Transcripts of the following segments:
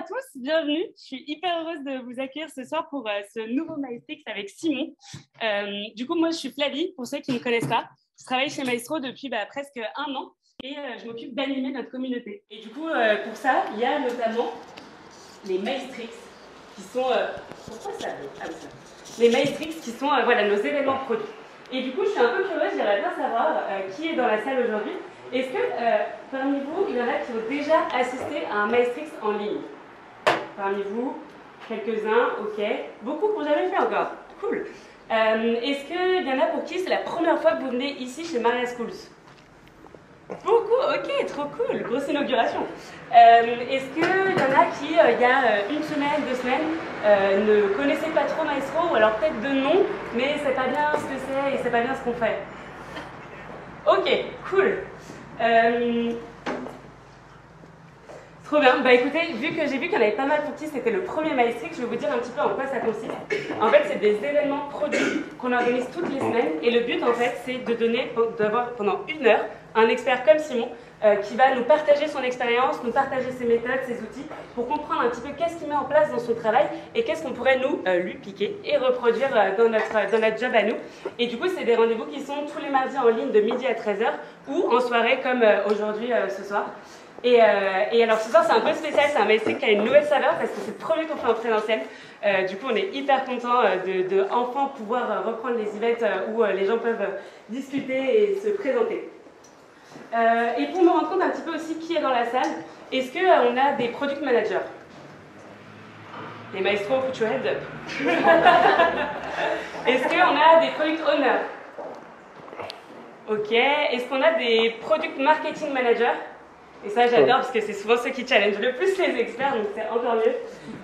tous, bienvenue. Je suis hyper heureuse de vous accueillir ce soir pour ce nouveau Maestrix avec Simon. Du coup, moi, je suis Flavie, pour ceux qui ne me connaissent pas. Je travaille chez Maestro depuis presque 1 an et je m'occupe d'animer notre communauté. Et du coup, pour ça, il y a notamment les Maestrix qui sont... pourquoi ça les Maestrix qui sont voilà, nos événements produits. Et du coup, je suis un peu curieuse, j'aimerais bien savoir qui est dans la salle aujourd'hui. Est-ce que parmi vous, il y en a qui ont déjà assisté à un Maestrix en ligne? Parmi vous, quelques-uns, ok. Beaucoup qui n'ont jamais fait encore. Cool. Est-ce qu'il y en a pour qui c'est la première fois que vous venez ici chez Maria Schools? Beaucoup, ok, trop cool, grosse inauguration. Est-ce qu'il y en a qui, il y a 1 semaine, 2 semaines, ne connaissaient pas trop Maestro, ou alors peut-être de nom, mais ne savent pas bien ce que c'est et ne savent pas bien ce qu'on fait? Ok, cool. Trop bien. Bah écoutez, vu que j'ai vu qu'il y en avait pas mal pour qui c'était le premier Maestrix, je vais vous dire un petit peu en quoi ça consiste. En fait, c'est des événements produits qu'on organise toutes les semaines et le but en fait, c'est d'avoir pendant 1 heure un expert comme Simon qui va nous partager son expérience, nous partager ses méthodes, ses outils pour comprendre un petit peu qu'est-ce qu'il met en place dans son travail et qu'est-ce qu'on pourrait nous lui piquer et reproduire dans notre job à nous. Et du coup, c'est des rendez-vous qui sont tous les mardis en ligne de midi à 13h ou en soirée comme aujourd'hui ce soir. Et alors ce soir c'est un peu spécial, c'est un Maestrix qui a une nouvelle saveur parce que c'est le premier qu'on fait en présentiel. Du coup on est hyper content de enfin pouvoir reprendre les events où les gens peuvent discuter et se présenter. Et pour me rendre compte un petit peu aussi qui est dans la salle, est-ce qu'on a des product managers? Les maestros, put your hands up. Est-ce qu'on a des product owners? Ok. Est-ce qu'on a des product marketing managers? Et ça, j'adore parce que c'est souvent ceux qui challengent le plus les experts, donc c'est encore mieux.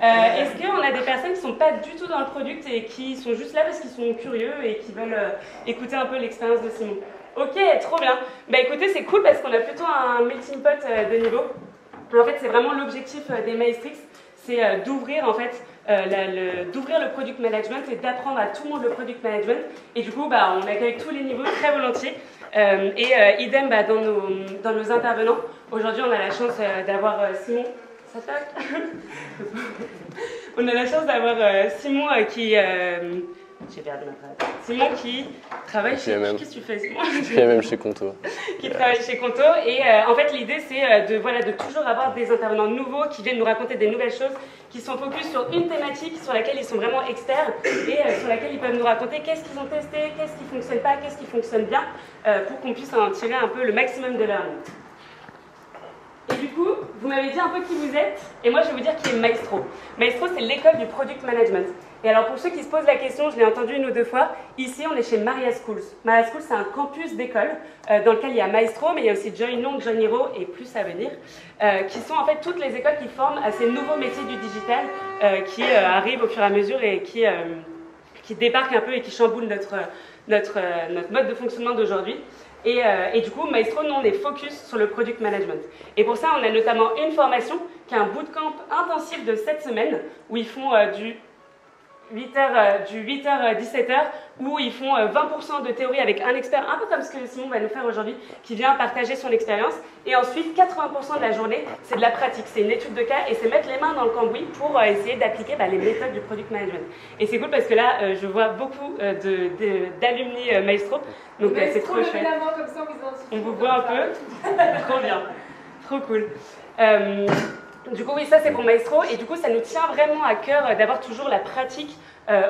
Est-ce qu'on a des personnes qui ne sont pas du tout dans le product et qui sont juste là parce qu'ils sont curieux et qui veulent écouter un peu l'expérience de Simon? Ok, trop bien. Bah écoutez, c'est cool parce qu'on a plutôt un melting pot de niveau. En fait, c'est vraiment l'objectif des Maestrix, c'est d'ouvrir en fait d'ouvrir le product management et d'apprendre à tout le monde le product management. Et du coup, bah, on accueille tous les niveaux très volontiers. Idem dans nos intervenants. Aujourd'hui, on a la chance d'avoir Simon. Ça toque. On a la chance d'avoir Simon qui. J'ai perdu ma phrase. Simon qui travaille chez. Qu'est-ce que tu fais, Simon? PMM chez Conto. Qui travaille chez Conto. Et en fait, l'idée, c'est de toujours avoir des intervenants nouveaux qui viennent nous raconter des nouvelles choses, qui sont focus sur une thématique sur laquelle ils sont vraiment experts et sur laquelle ils peuvent nous raconter qu'est-ce qu'ils ont testé, qu'est-ce qui ne fonctionne pas, qu'est-ce qui fonctionne bien, pour qu'on puisse en tirer un peu le maximum de learning. Et du coup, vous m'avez dit un peu qui vous êtes, et moi je vais vous dire qui est Maestro. Maestro, c'est l'école du product management. Et alors pour ceux qui se posent la question, je l'ai entendu 1 ou 2 fois, ici on est chez Maria Schools. Maria Schools, c'est un campus d'école dans lequel il y a Maestro, mais il y a aussi Join Long, Join Hero et plus à venir, qui sont en fait toutes les écoles qui forment à ces nouveaux métiers du digital qui arrivent au fur et à mesure et qui débarquent un peu et qui chamboulent notre mode de fonctionnement d'aujourd'hui. Et du coup, Maestro, nous, on est focus sur le product management. Et pour ça, on a notamment une formation qui est un bootcamp intensif de 7 semaines où ils font du 8h à 17h, où ils font 20% de théorie avec un expert, un peu comme ce que Simon va nous faire aujourd'hui, qui vient partager son expérience. Et ensuite, 80% de la journée, c'est de la pratique, c'est une étude de cas et c'est mettre les mains dans le cambouis pour essayer d'appliquer les méthodes du product management. Et c'est cool parce que là, je vois beaucoup d'alumni Maestro, donc c'est trop chouette. La main comme ça, on vous voit un peu, trop bien, trop cool. Du coup, oui, ça c'est pour Maestro, et du coup, ça nous tient vraiment à cœur d'avoir toujours la pratique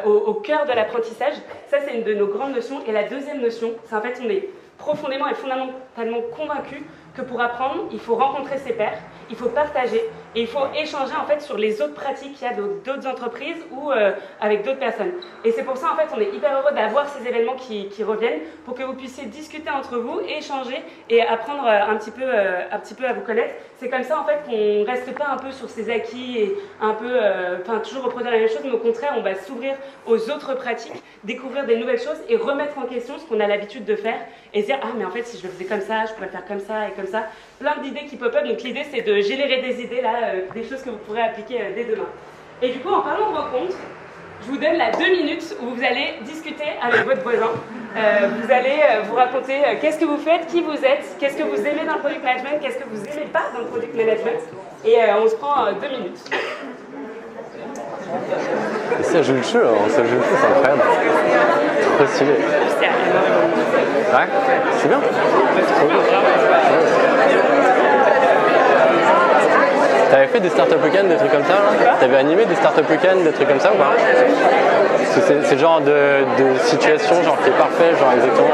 au cœur de l'apprentissage. Ça, c'est une de nos grandes notions. Et la deuxième notion, c'est en fait, on est profondément et fondamentalement convaincus que pour apprendre, il faut rencontrer ses pairs, il faut partager et il faut échanger en fait sur les autres pratiques qu'il y a d'autres entreprises ou avec d'autres personnes. Et c'est pour ça en fait on est hyper heureux d'avoir ces événements qui reviennent pour que vous puissiez discuter entre vous, échanger et apprendre un petit peu à vous connaître. C'est comme ça en fait qu'on ne reste pas un peu sur ses acquis et un peu toujours reproduire la même chose, mais au contraire on va s'ouvrir aux autres pratiques, découvrir des nouvelles choses et remettre en question ce qu'on a l'habitude de faire et se dire ah mais en fait si je le faisais comme ça, je pourrais faire comme ça et comme ça. Plein d'idées qui pop-up, donc l'idée c'est de générer des idées là, des choses que vous pourrez appliquer dès demain. Et du coup en parlant de rencontre, je vous donne 2 minutes où vous allez discuter avec votre voisin. Vous allez vous raconter qu'est-ce que vous faites, qui vous êtes, qu'est-ce que vous aimez dans le product management, qu'est-ce que vous n'aimez pas dans le product management. et on se prend 2 minutes. Et ça joue le jeu, hein. Ça joue le jeu, c'est incroyable. Trop stylé. Ouais, c'est bien. T'avais fait des startup weekends, des trucs comme ça là? T'avais animé des startup weekends, des trucs comme ça ou pas? Parce que c'est le genre de situation genre qui est parfait, genre exactement.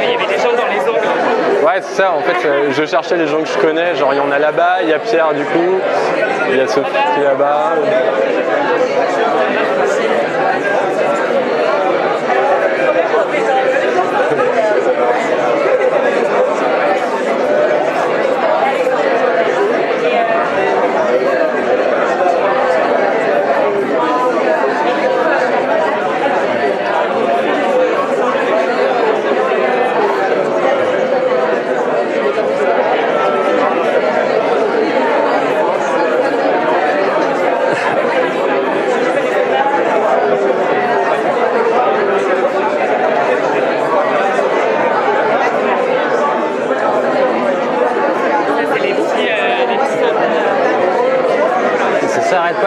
Il y avait des gens dans les angles. Ouais, c'est ça, en fait, je cherchais les gens que je connais, genre il y en a là-bas, il y a Pierre du coup, il y a Sophie qui est là-bas.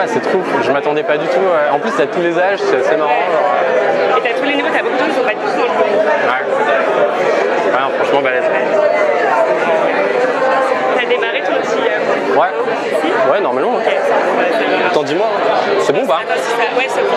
C'est trop, je m'attendais pas du tout. En plus, t'as tous les âges, c'est assez marrant. Et t'as tous les niveaux, t'as beaucoup de gens qui sont pas tous dans le groupe. Ouais, non, franchement, balèze. T'as démarré ton petit. Ouais. Ici ouais, normalement. Ok. Attends, dis-moi, c'est bon ou pas? Attends, si ça. Ouais, c'est bon.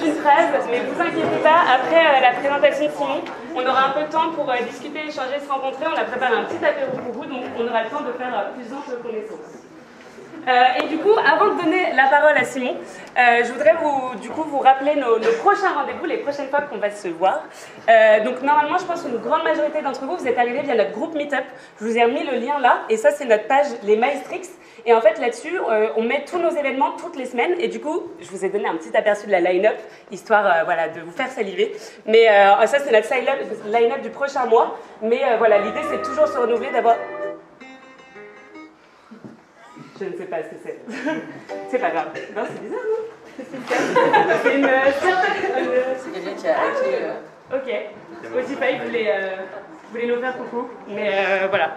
D'une phrase, mais vous inquiétez pas, après la présentation de Simon, on aura un peu de temps pour discuter, échanger, se rencontrer. On a préparé un petit apéro pour vous, donc on aura le temps de faire plus ample connaissance. Et du coup, avant de donner la parole à Simon, je voudrais vous rappeler nos prochains rendez-vous, les prochaines fois qu'on va se voir. Donc normalement, je pense qu'une grande majorité d'entre vous, vous êtes arrivés via notre groupe Meetup. Je vous ai remis le lien là, et ça c'est notre page Les Maestrix. Et en fait là-dessus, on met tous nos événements toutes les semaines. Et du coup, je vous ai donné un petit aperçu de la line-up, histoire voilà, de vous faire saliver. Mais ça c'est notre line-up du prochain mois. Mais voilà, l'idée c'est toujours se renouveler, d'avoir... Je ne sais pas ce que c'est. C'est pas grave. Non, c'est bizarre, non? C'est une... C'est quelqu'un qui a hacké... Ok. Spotify voulait nous faire coucou. Mais voilà.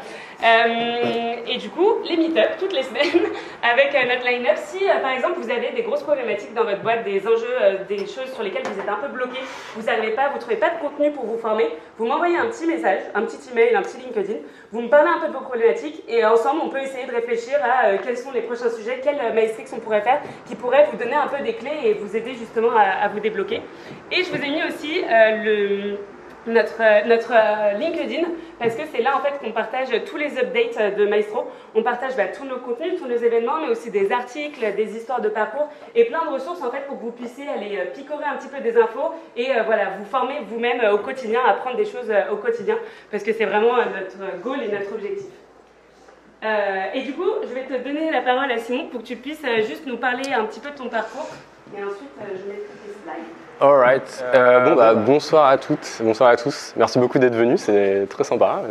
Et du coup, les meet-up toutes les semaines avec notre line-up. Si par exemple vous avez des grosses problématiques dans votre boîte, des enjeux, des choses sur lesquelles vous êtes un peu bloqué, vous n'arrivez pas, vous ne trouvez pas de contenu pour vous former, vous m'envoyez un petit message, un petit email, un petit LinkedIn, vous me parlez un peu de vos problématiques et ensemble on peut essayer de réfléchir à quels sont les prochains sujets, quels maestrix on pourrait faire qui pourraient vous donner un peu des clés et vous aider justement à vous débloquer. Et je vous ai mis aussi notre LinkedIn, parce que c'est là en fait qu'on partage tous les updates de Maestro. On partage tous nos contenus, tous nos événements, mais aussi des articles, des histoires de parcours et plein de ressources en fait pour que vous puissiez aller picorer un petit peu des infos et voilà, vous former vous-même au quotidien, apprendre des choses au quotidien, parce que c'est vraiment notre goal et notre objectif. Et du coup, je vais te donner la parole à Simon pour que tu puisses juste nous parler un petit peu de ton parcours et ensuite je mettrai tes slides. Alright. Bonsoir à toutes, bonsoir à tous. Merci beaucoup d'être venus, c'est très sympa.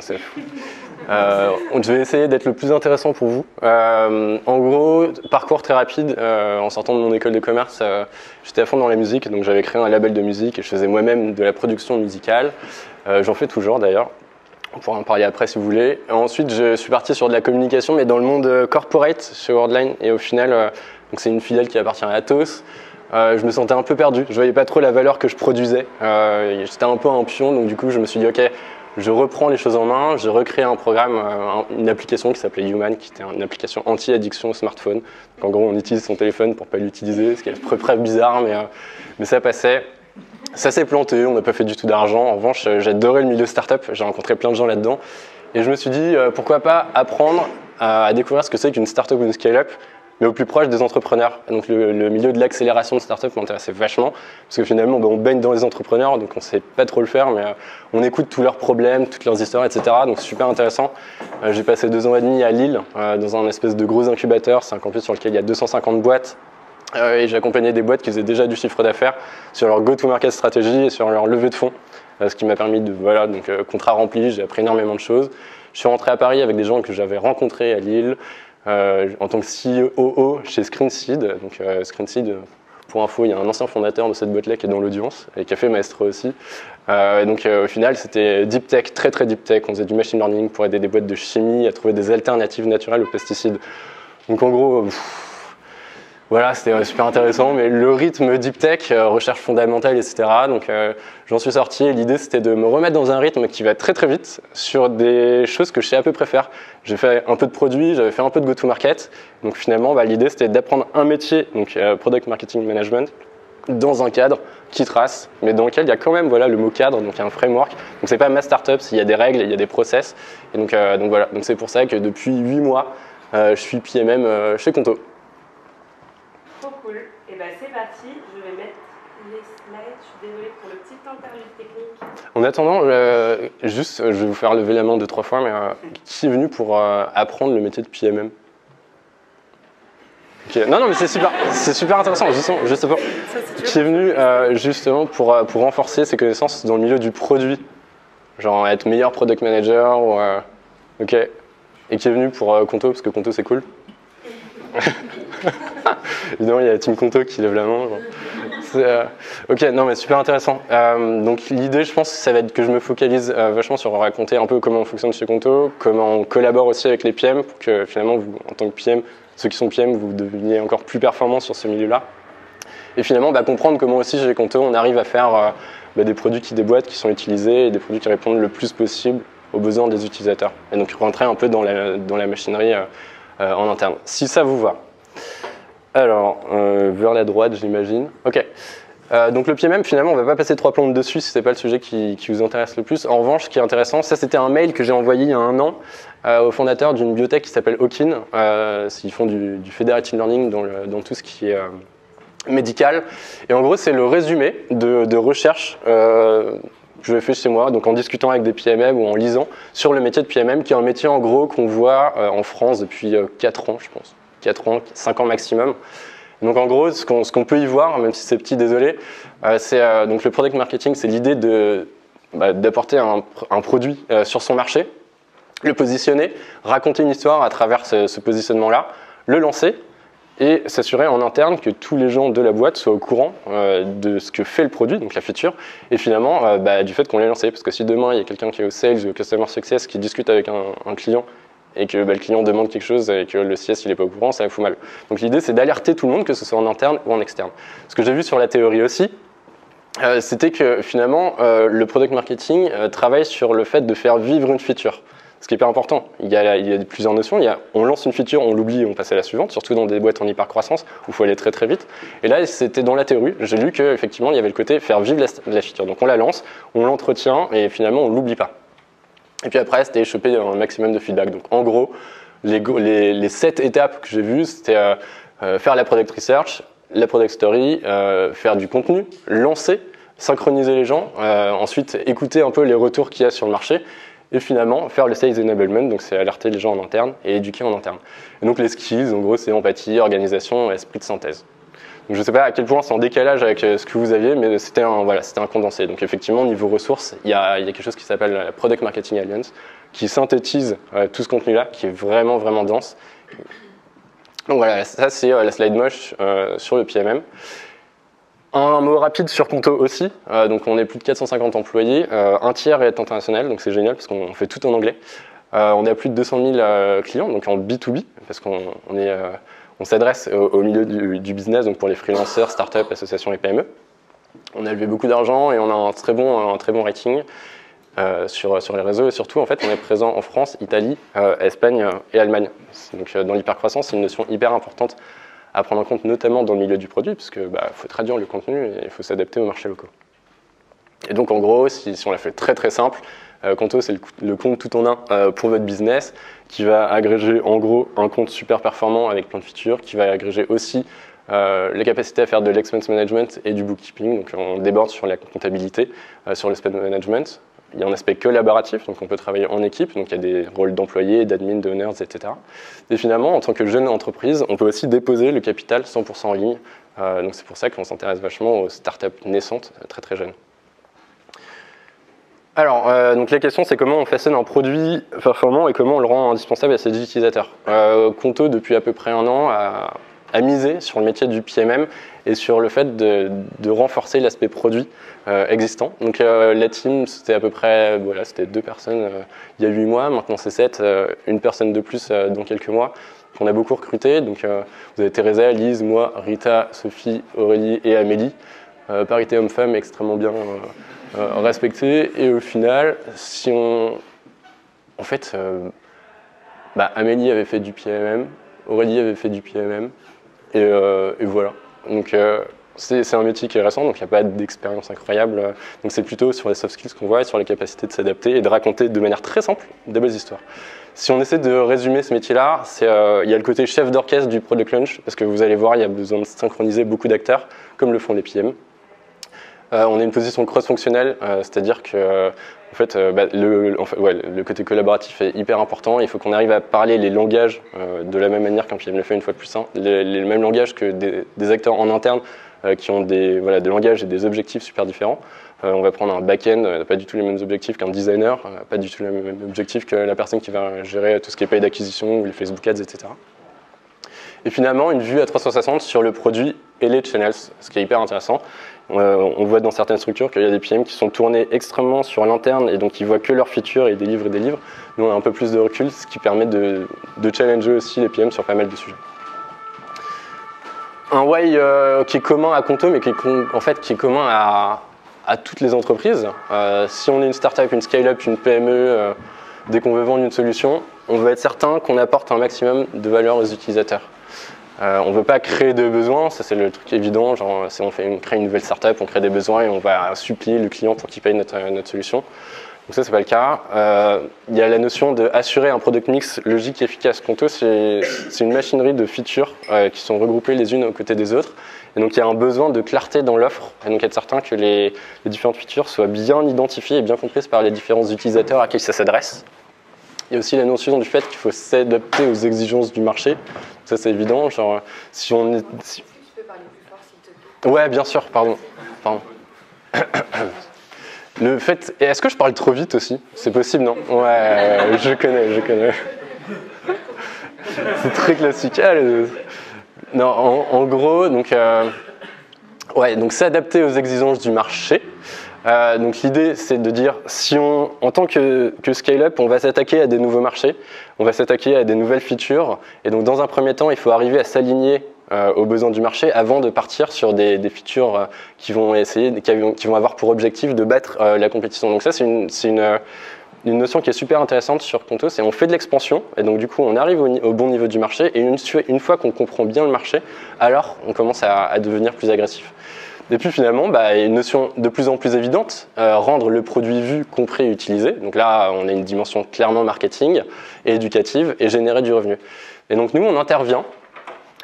Je vais essayer d'être le plus intéressant pour vous. En gros, parcours très rapide. En sortant de mon école de commerce, j'étais à fond dans la musique, donc j'avais créé un label de musique et je faisais moi-même de la production musicale. J'en fais toujours d'ailleurs. On pourra en parler après si vous voulez. Ensuite, je suis parti sur de la communication, mais dans le monde corporate chez Worldline. Et au final, donc c'est une filiale qui appartient à Atos. Je me sentais un peu perdu, je voyais pas trop la valeur que je produisais, j'étais un peu un pion, donc du coup je me suis dit ok, je reprends les choses en main, j'ai recréé un programme, une application qui s'appelait Human, qui était une application anti-addiction au smartphone. Donc en gros on utilise son téléphone pour pas l'utiliser, ce qui est à peu près bizarre, mais ça passait. Ça s'est planté, on n'a pas fait du tout d'argent, en revanche j'adorais le milieu startup, j'ai rencontré plein de gens là-dedans, et je me suis dit pourquoi pas apprendre à découvrir ce que c'est qu'une startup ou une scale-up, mais au plus proche des entrepreneurs. Et donc le milieu de l'accélération de start-up m'intéressait vachement, parce que finalement, on baigne dans les entrepreneurs, donc on ne sait pas trop le faire, mais on écoute tous leurs problèmes, toutes leurs histoires, etc. Donc c'est super intéressant. J'ai passé 2 ans et demi à Lille, dans un espèce de gros incubateur. C'est un campus sur lequel il y a 250 boîtes. Et j'ai accompagné des boîtes qui faisaient déjà du chiffre d'affaires sur leur go-to-market stratégie et sur leur levée de fonds, ce qui m'a permis de, voilà, donc contrat rempli, j'ai appris énormément de choses. Je suis rentré à Paris avec des gens que j'avais rencontrés à Lille, en tant que COO chez Screenseed. Donc Screenseed, pour info, il y a un ancien fondateur de cette boîte-là qui est dans l'audience et qui a fait Maestro aussi. Donc au final, c'était deep tech, très très deep tech. On faisait du machine learning pour aider des boîtes de chimie à trouver des alternatives naturelles aux pesticides. Donc en gros, voilà, c'était super intéressant, mais le rythme deep tech, recherche fondamentale, etc. Donc j'en suis sorti et l'idée c'était de me remettre dans un rythme qui va très très vite sur des choses que je sais à peu près faire. J'ai fait un peu de produit, j'avais fait un peu de go-to-market. Donc finalement, l'idée c'était d'apprendre un métier, donc Product Marketing Management, dans un cadre qui trace, mais dans lequel il y a quand même voilà, le mot cadre, donc il y a un framework. Donc c'est pas ma startup, il y a des règles, il y a des process. Et donc voilà, donc c'est pour ça que depuis 8 mois, je suis PMM chez Conto. Trop cool. Et ben c'est parti, je vais mettre les slides. Je suis désolée pour le petit interlude technique. En attendant, juste, je vais vous faire lever la main 2-3 fois, mais qui est venu pour apprendre le métier de PMM? Okay. Non, mais c'est super intéressant, justement. Qui est venu justement pour renforcer ses connaissances dans le milieu du produit, genre être meilleur product manager, ou, ok. Et qui est venu pour Conto, parce que Conto c'est cool. Évidemment, il y a Team Conto qui lève la main. Ok, non, mais super intéressant. Donc l'idée, je pense, ça va être que je me focalise vachement sur raconter un peu comment on fonctionne chez Conto, comment on collabore aussi avec les PM, pour que finalement, vous, en tant que PM, ceux qui sont PM, vous deveniez encore plus performants sur ce milieu-là. Et finalement, comprendre comment aussi chez Conto, on arrive à faire des produits qui déboîtent, qui sont utilisés, et des produits qui répondent le plus possible aux besoins des utilisateurs. Et donc rentrer un peu dans la machinerie en interne. Si ça vous va. Alors, vers la droite, j'imagine. Ok. Donc le PMM, finalement, on ne va pas passer 3 plombes dessus si ce n'est pas le sujet qui vous intéresse le plus. En revanche, ce qui est intéressant, ça c'était un mail que j'ai envoyé il y a 1 an au fondateur d'une biotech qui s'appelle Hawkin. Ils font du federated learning dans tout ce qui est médical. Et en gros, c'est le résumé de recherche que je fais chez moi, donc en discutant avec des PMM ou en lisant sur le métier de PMM, qui est un métier en gros qu'on voit en France depuis 4 ans, je pense. 4 ans, 5 ans maximum. Donc en gros, ce qu'on peut y voir, même si c'est petit, désolé, c'est donc le product marketing, c'est l'idée d'apporter un produit sur son marché, le positionner, raconter une histoire à travers ce positionnement-là, le lancer et s'assurer en interne que tous les gens de la boîte soient au courant de ce que fait le produit, donc la feature, et finalement du fait qu'on l'ait lancé. Parce que si demain il y a quelqu'un qui est au sales ou au customer success qui discute avec un client et que le client demande quelque chose et que le CS il n'est pas au courant, ça fout mal. Donc l'idée c'est d'alerter tout le monde, que ce soit en interne ou en externe. Ce que j'ai vu sur la théorie aussi, c'était que finalement le product marketing travaille sur le fait de faire vivre une feature. Ce qui est hyper important. Il y a plusieurs notions. On lance une feature, on l'oublie et on passe à la suivante, surtout dans des boîtes en hyper-croissance où il faut aller très très vite. Et là, c'était dans la théorie. J'ai lu qu'effectivement, il y avait le côté faire vivre la feature. Donc on la lance, on l'entretient et finalement, on ne l'oublie pas. Et puis après, c'était choper un maximum de feedback. Donc en gros, les 7 étapes que j'ai vues, c'était faire la product research, la product story, faire du contenu, lancer, synchroniser les gens, ensuite écouter un peu les retours qu'il y a sur le marché, et finalement faire le sales enablement, donc c'est alerter les gens en interne et éduquer en interne. Et donc les skills, en gros, c'est empathie, organisation, esprit de synthèse. Donc je ne sais pas à quel point c'est en décalage avec ce que vous aviez, mais c'était un condensé. Donc effectivement, niveau ressources, il y a quelque chose qui s'appelle la Product Marketing Alliance, qui synthétise tout ce contenu-là, qui est vraiment, vraiment dense. Donc voilà, ça c'est la slide moche sur le PMM. Un mot rapide sur Conto aussi, donc on est plus de 450 employés, un tiers est international, donc c'est génial parce qu'on fait tout en anglais. On a plus de 200 000 clients, donc en B2B, parce on s'adresse au milieu du business, donc pour les freelancers, startups, associations et PME. On a levé beaucoup d'argent et on a un très bon rating sur les réseaux, et surtout en fait on est présent en France, Italie, Espagne et Allemagne. Donc dans l'hypercroissance, c'est une notion hyper importante à prendre en compte, notamment dans le milieu du produit, parce qu'il faut traduire le contenu et il faut s'adapter aux marchés locaux. Et donc en gros, si on la fait très très simple, Conto, c'est le compte tout en un pour votre business, qui va agréger en gros un compte super performant avec plein de features, qui va agréger aussi la capacité à faire de l'expense management et du bookkeeping. Donc on déborde sur la comptabilité, sur le spend management. Il y a un aspect collaboratif, donc on peut travailler en équipe, donc il y a des rôles d'employés, d'admin, d'owners, etc. Et finalement, en tant que jeune entreprise, on peut aussi déposer le capital 100% en ligne. Donc c'est pour ça qu'on s'intéresse vachement aux startups naissantes, très très jeunes. Alors, donc la question, c'est comment on façonne un produit performant et comment on le rend indispensable à ses utilisateurs. Conto, depuis à peu près un an, a misé sur le métier du PMM et sur le fait de renforcer l'aspect produit existant. Donc la team, c'était à peu près, voilà, c'était 2 personnes il y a 8 mois, maintenant c'est 7, une personne de plus dans quelques mois, qu'on a beaucoup recruté. Donc vous avez Teresa, Lise, moi, Rita, Sophie, Aurélie et Amélie. Parité homme-femme extrêmement bien respectée. Et au final, si on... En fait, Amélie avait fait du PMM, Aurélie avait fait du PMM, et voilà. Donc c'est un métier qui est récent, donc il n'y a pas d'expérience incroyable. Donc c'est plutôt sur les soft skills qu'on voit et sur la capacité de s'adapter et de raconter de manière très simple des belles histoires. Si on essaie de résumer ce métier-là, il y a le côté chef d'orchestre du Product Launch, parce que vous allez voir, il y a besoin de synchroniser beaucoup d'acteurs, comme le font les PM. On a une position cross-fonctionnelle, c'est-à-dire que en fait, le côté collaboratif est hyper important. Il faut qu'on arrive à parler les langages de la même manière qu'un PM le fait une fois de plus. Les mêmes langages que des acteurs en interne qui ont des langages et des objectifs super différents. On va prendre un back-end, pas du tout les mêmes objectifs qu'un designer, pas du tout les mêmes objectifs que la personne qui va gérer tout ce qui est paye d'acquisition ou les Facebook Ads, etc. Et finalement, une vue à 360 sur le produit et les channels, ce qui est hyper intéressant. On voit dans certaines structures qu'il y a des PM qui sont tournés extrêmement sur l'interne et donc ils voient que leurs features et ils délivrent des livres. Nous, on a un peu plus de recul, ce qui permet de challenger aussi les PM sur pas mal de sujets. Un why qui est commun à Conto, mais qui est commun à toutes les entreprises. Si on est une startup, une scale-up, une PME, dès qu'on veut vendre une solution, on veut être certain qu'on apporte un maximum de valeur aux utilisateurs. On ne veut pas créer de besoins, ça c'est le truc évident, genre si on crée une nouvelle startup, on crée des besoins et on va supplier le client pour qu'il paye notre solution. Donc ça, c'est pas le cas. Il y a la notion d'assurer un product mix logique et efficace. Conto, c'est une machinerie de features qui sont regroupées les unes aux côtés des autres. Et donc il y a un besoin de clarté dans l'offre, et donc être certain que les différentes features soient bien identifiées et bien comprises par les différents utilisateurs à qui ça s'adresse. Il y a aussi la notion du fait qu'il faut s'adapter aux exigences du marché. Ça, c'est évident. Genre, si on est... Est-ce que tu peux parler plus fort, s'il te plaît ? Ouais, bien sûr, pardon. Le fait... Est-ce que je parle trop vite aussi ? C'est possible, non ? Ouais, je connais. C'est très classique. Non, en gros, donc s'adapter aux exigences du marché. Donc l'idée, c'est de dire, si en tant que scale-up, on va s'attaquer à des nouveaux marchés, on va s'attaquer à des nouvelles features, et donc dans un premier temps, il faut arriver à s'aligner aux besoins du marché avant de partir sur des features qui vont avoir pour objectif de battre la compétition. Donc ça, c'est une notion qui est super intéressante sur Conto, c'est on fait de l'expansion, et donc du coup, on arrive au bon niveau du marché, et une fois qu'on comprend bien le marché, alors on commence à devenir plus agressif. Et puis finalement, une notion de plus en plus évidente, rendre le produit vu, compris et utilisé. Donc là, on a une dimension clairement marketing et éducative et générer du revenu. Et donc nous, on intervient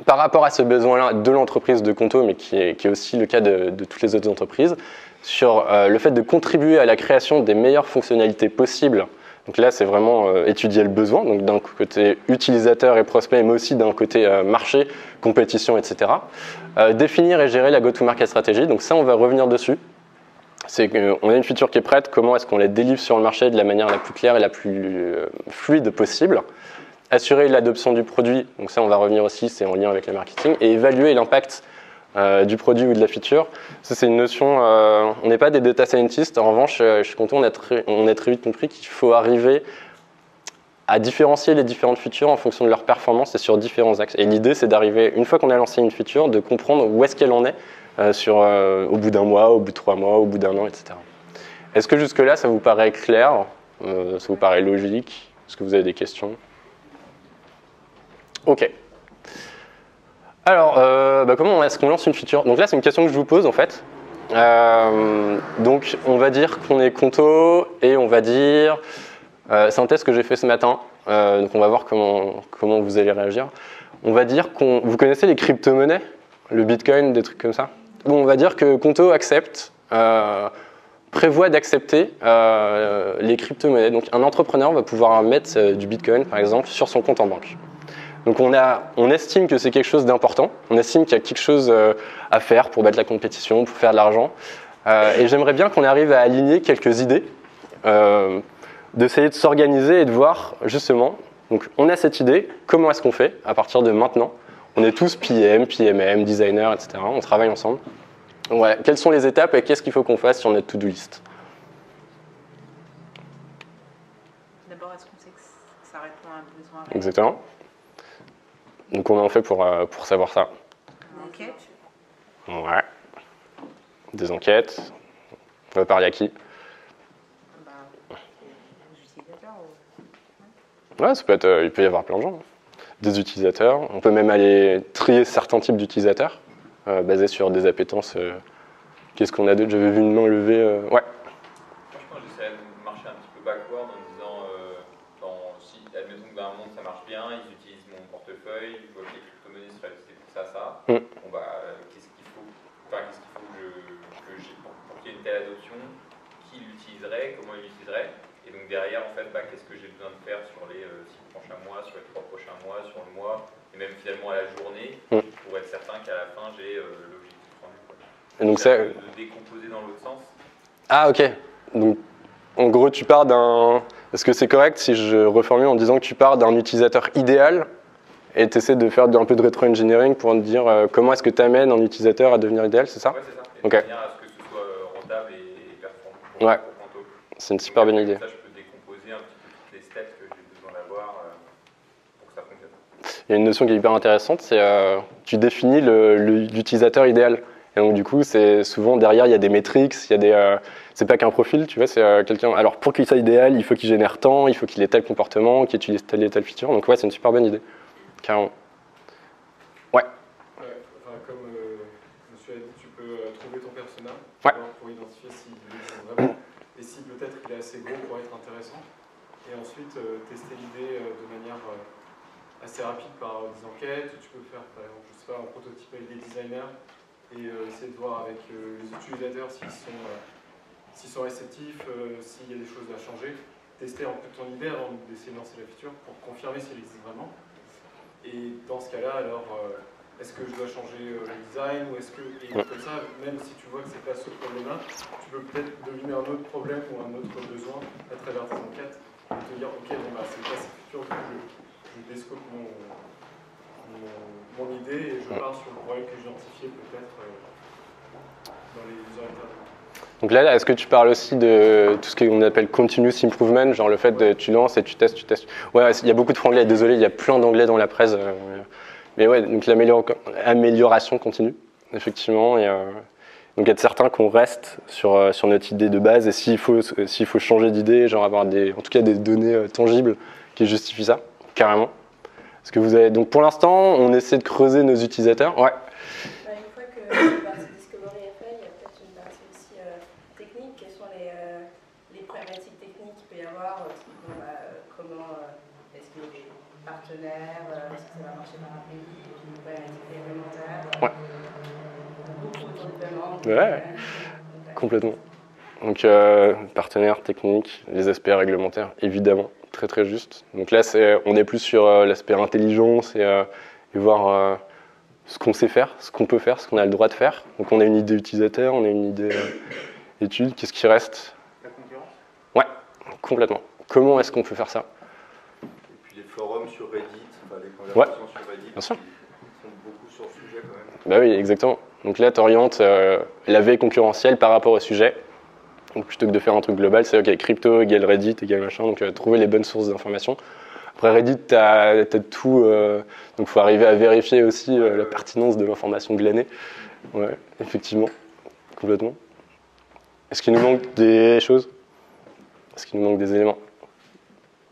par rapport à ce besoin-là de l'entreprise de Conto, mais qui est aussi le cas de toutes les autres entreprises, sur le fait de contribuer à la création des meilleures fonctionnalités possibles. Donc là, c'est vraiment étudier le besoin, donc d'un côté utilisateur et prospect, mais aussi d'un côté marché, compétition, etc. Définir et gérer la go-to-market stratégie, donc ça, on va revenir dessus. C'est qu'on a une feature qui est prête, comment est-ce qu'on la délivre sur le marché de la manière la plus claire et la plus fluide possible. Assurer l'adoption du produit, donc ça, on va revenir aussi, c'est en lien avec le marketing. Et évaluer l'impact du produit ou de la feature. Ça, c'est une notion, on n'est pas des data scientists, en revanche, je suis content, on a très vite compris qu'il faut arriver à différencier les différentes features en fonction de leur performance et sur différents axes. Et l'idée, c'est d'arriver, une fois qu'on a lancé une feature, de comprendre où est-ce qu'elle en est au bout d'un mois, au bout de 3 mois, au bout d'un an, etc. Est-ce que jusque-là, ça vous paraît clair ? Ça vous paraît logique ? Est-ce que vous avez des questions ? Ok. Alors, comment est-ce qu'on lance une feature ? Donc là, c'est une question que je vous pose en fait. Donc on va dire qu'on est conto et on va dire, c'est un test que j'ai fait ce matin, donc on va voir comment vous allez réagir. On va dire vous connaissez les crypto-monnaies, le bitcoin, des trucs comme ça. Bon, on va dire que Conto accepte, prévoit d'accepter les crypto-monnaies. Donc un entrepreneur va pouvoir mettre du bitcoin par exemple sur son compte en banque. Donc on estime que c'est quelque chose d'important, on estime qu'il y a quelque chose à faire pour battre la compétition, pour faire de l'argent. Et j'aimerais bien qu'on arrive à aligner quelques idées, d'essayer de s'organiser et de voir justement, donc on a cette idée, comment est-ce qu'on fait à partir de maintenant? On est tous PM, PMM, designers, etc. On travaille ensemble. Donc voilà, quelles sont les étapes et qu'est-ce qu'il faut qu'on fasse sur notre to-do list? D'abord, est-ce qu'on sait que ça répond à un besoin? Exactement. Donc comment on fait pour savoir ça? Enquête. Ouais. Des enquêtes. On va parler à qui? Aux utilisateurs Ouais, ça peut être, il peut y avoir plein de gens. Des utilisateurs. On peut même aller trier certains types d'utilisateurs, basés sur des appétences. Qu'est-ce qu'on a d'autre? J'avais vu une main levée. Ouais. Franchement, j'essaie de marcher un petit peu backward en disant, si, admettons que dans un monde ça marche bien, ils utilisent mon portefeuille, je vois que les crypto-monnaies seraient utilisées pour ça. Bon bah, qu'est-ce qu'il faut que j'ai pour qu'il y ait une telle adoption? Qui l'utiliserait? Comment il l'utiliserait? Et donc derrière, en fait, qu'est-ce que j'ai besoin de faire sur les 6 prochains mois, sur les 3 prochains mois, sur le mois, et même finalement à la journée, pour être certain qu'à la fin, j'ai l'objectif rendu. Et donc ça... de décomposer dans l'autre sens. Ah ok. Donc en gros tu pars d'un... Est-ce que c'est correct si je reformule en disant que tu pars d'un utilisateur idéal et tu essaies de faire un peu de rétro-engineering pour te dire comment est-ce que tu amènes un utilisateur à devenir idéal, c'est ça? Ouais, c'est ça. Et ok. de manière à ce que ce soit rentable et performant ouais. pour Conto. C'est une super bonne idée. Ça, je peux décomposer un petit peu toutes les steps que j'ai besoin d'avoir pour que ça fonctionne. Il y a une notion qui est hyper intéressante, c'est tu définis l'utilisateur idéal. Et donc du coup, c'est souvent derrière, il y a des métriques, il y a des, c'est pas qu'un profil, tu vois, c'est quelqu'un. Alors pour qu'il soit idéal, il faut qu'il génère tant, il faut qu'il ait tel comportement, qu'il utilise telle et telle feature. Donc ouais, c'est une super bonne idée, carrément. Ouais. Enfin, comme monsieur a dit, tu peux trouver ton persona pour identifier s'il existe vraiment et si peut-être il est assez gros pour être intéressant. Et ensuite tester l'idée de manière assez rapide par des enquêtes. Tu peux faire, par exemple, je sais pas, un prototype avec des designers et essayer de voir avec les utilisateurs s'ils sont réceptifs, s'il y a des choses à changer. Tester un peu ton idée avant d'essayer de lancer la feature pour confirmer si elle existe vraiment. Et dans ce cas-là, alors, est-ce que je dois changer le design ou est-ce que, et comme ça, même si tu vois que c'est pas ce problème-là, tu peux peut-être deviner un autre problème ou un autre besoin à travers tes enquêtes et te dire, ok, bon, bah, c'est pas cette feature, je descope mon idée et je pars sur le problème que j'ai identifié peut-être dans les user interviews. Donc là, est-ce que tu parles aussi de tout ce qu'on appelle continuous improvement, genre le fait de tu lances et tu testes, tu testes. Ouais, il y a beaucoup de franglais, désolé, il y a plein d'anglais dans la presse. Mais ouais, donc l'amélioration continue, effectivement. Et, donc être certain qu'on reste sur notre idée de base et s'il faut changer d'idée, genre avoir en tout cas des données tangibles qui justifient ça, carrément. Parce que vous avez, donc pour l'instant, on essaie de creuser nos utilisateurs. Ouais. Une fois que la partie discovery est faite, il y a peut-être une partie aussi technique. Quelles sont les problématiques techniques qu'il peut y avoir? Comment est-ce qu'il y a des partenaires? Est-ce que ça va marcher par API? Une problématique réglementaire? Ouais. Beaucoup autour du paiement. Ouais, complètement. Donc partenaires techniques, les aspects réglementaires, évidemment. Très très juste. Donc là, on est plus sur l'aspect intelligence et voir ce qu'on sait faire, ce qu'on peut faire, ce qu'on a le droit de faire. Donc on a une idée utilisateur, on a une idée étude. Qu'est-ce qui reste? La concurrence? Ouais, complètement. Comment est-ce qu'on peut faire ça? Et puis les forums sur Reddit, enfin, les conversations sur Reddit, bien sûr. Qui sont beaucoup sur le sujet quand même. Bah oui, exactement. Donc là, tu orientes la veille concurrentielle par rapport au sujet. Donc plutôt que de faire un truc global, c'est ok, crypto égale Reddit égale machin, donc trouver les bonnes sources d'informations. Après Reddit, tu as tout, donc il faut arriver à vérifier aussi la pertinence de l'information glanée. Ouais, effectivement, complètement. Est-ce qu'il nous manque des choses? Est-ce qu'il nous manque des éléments?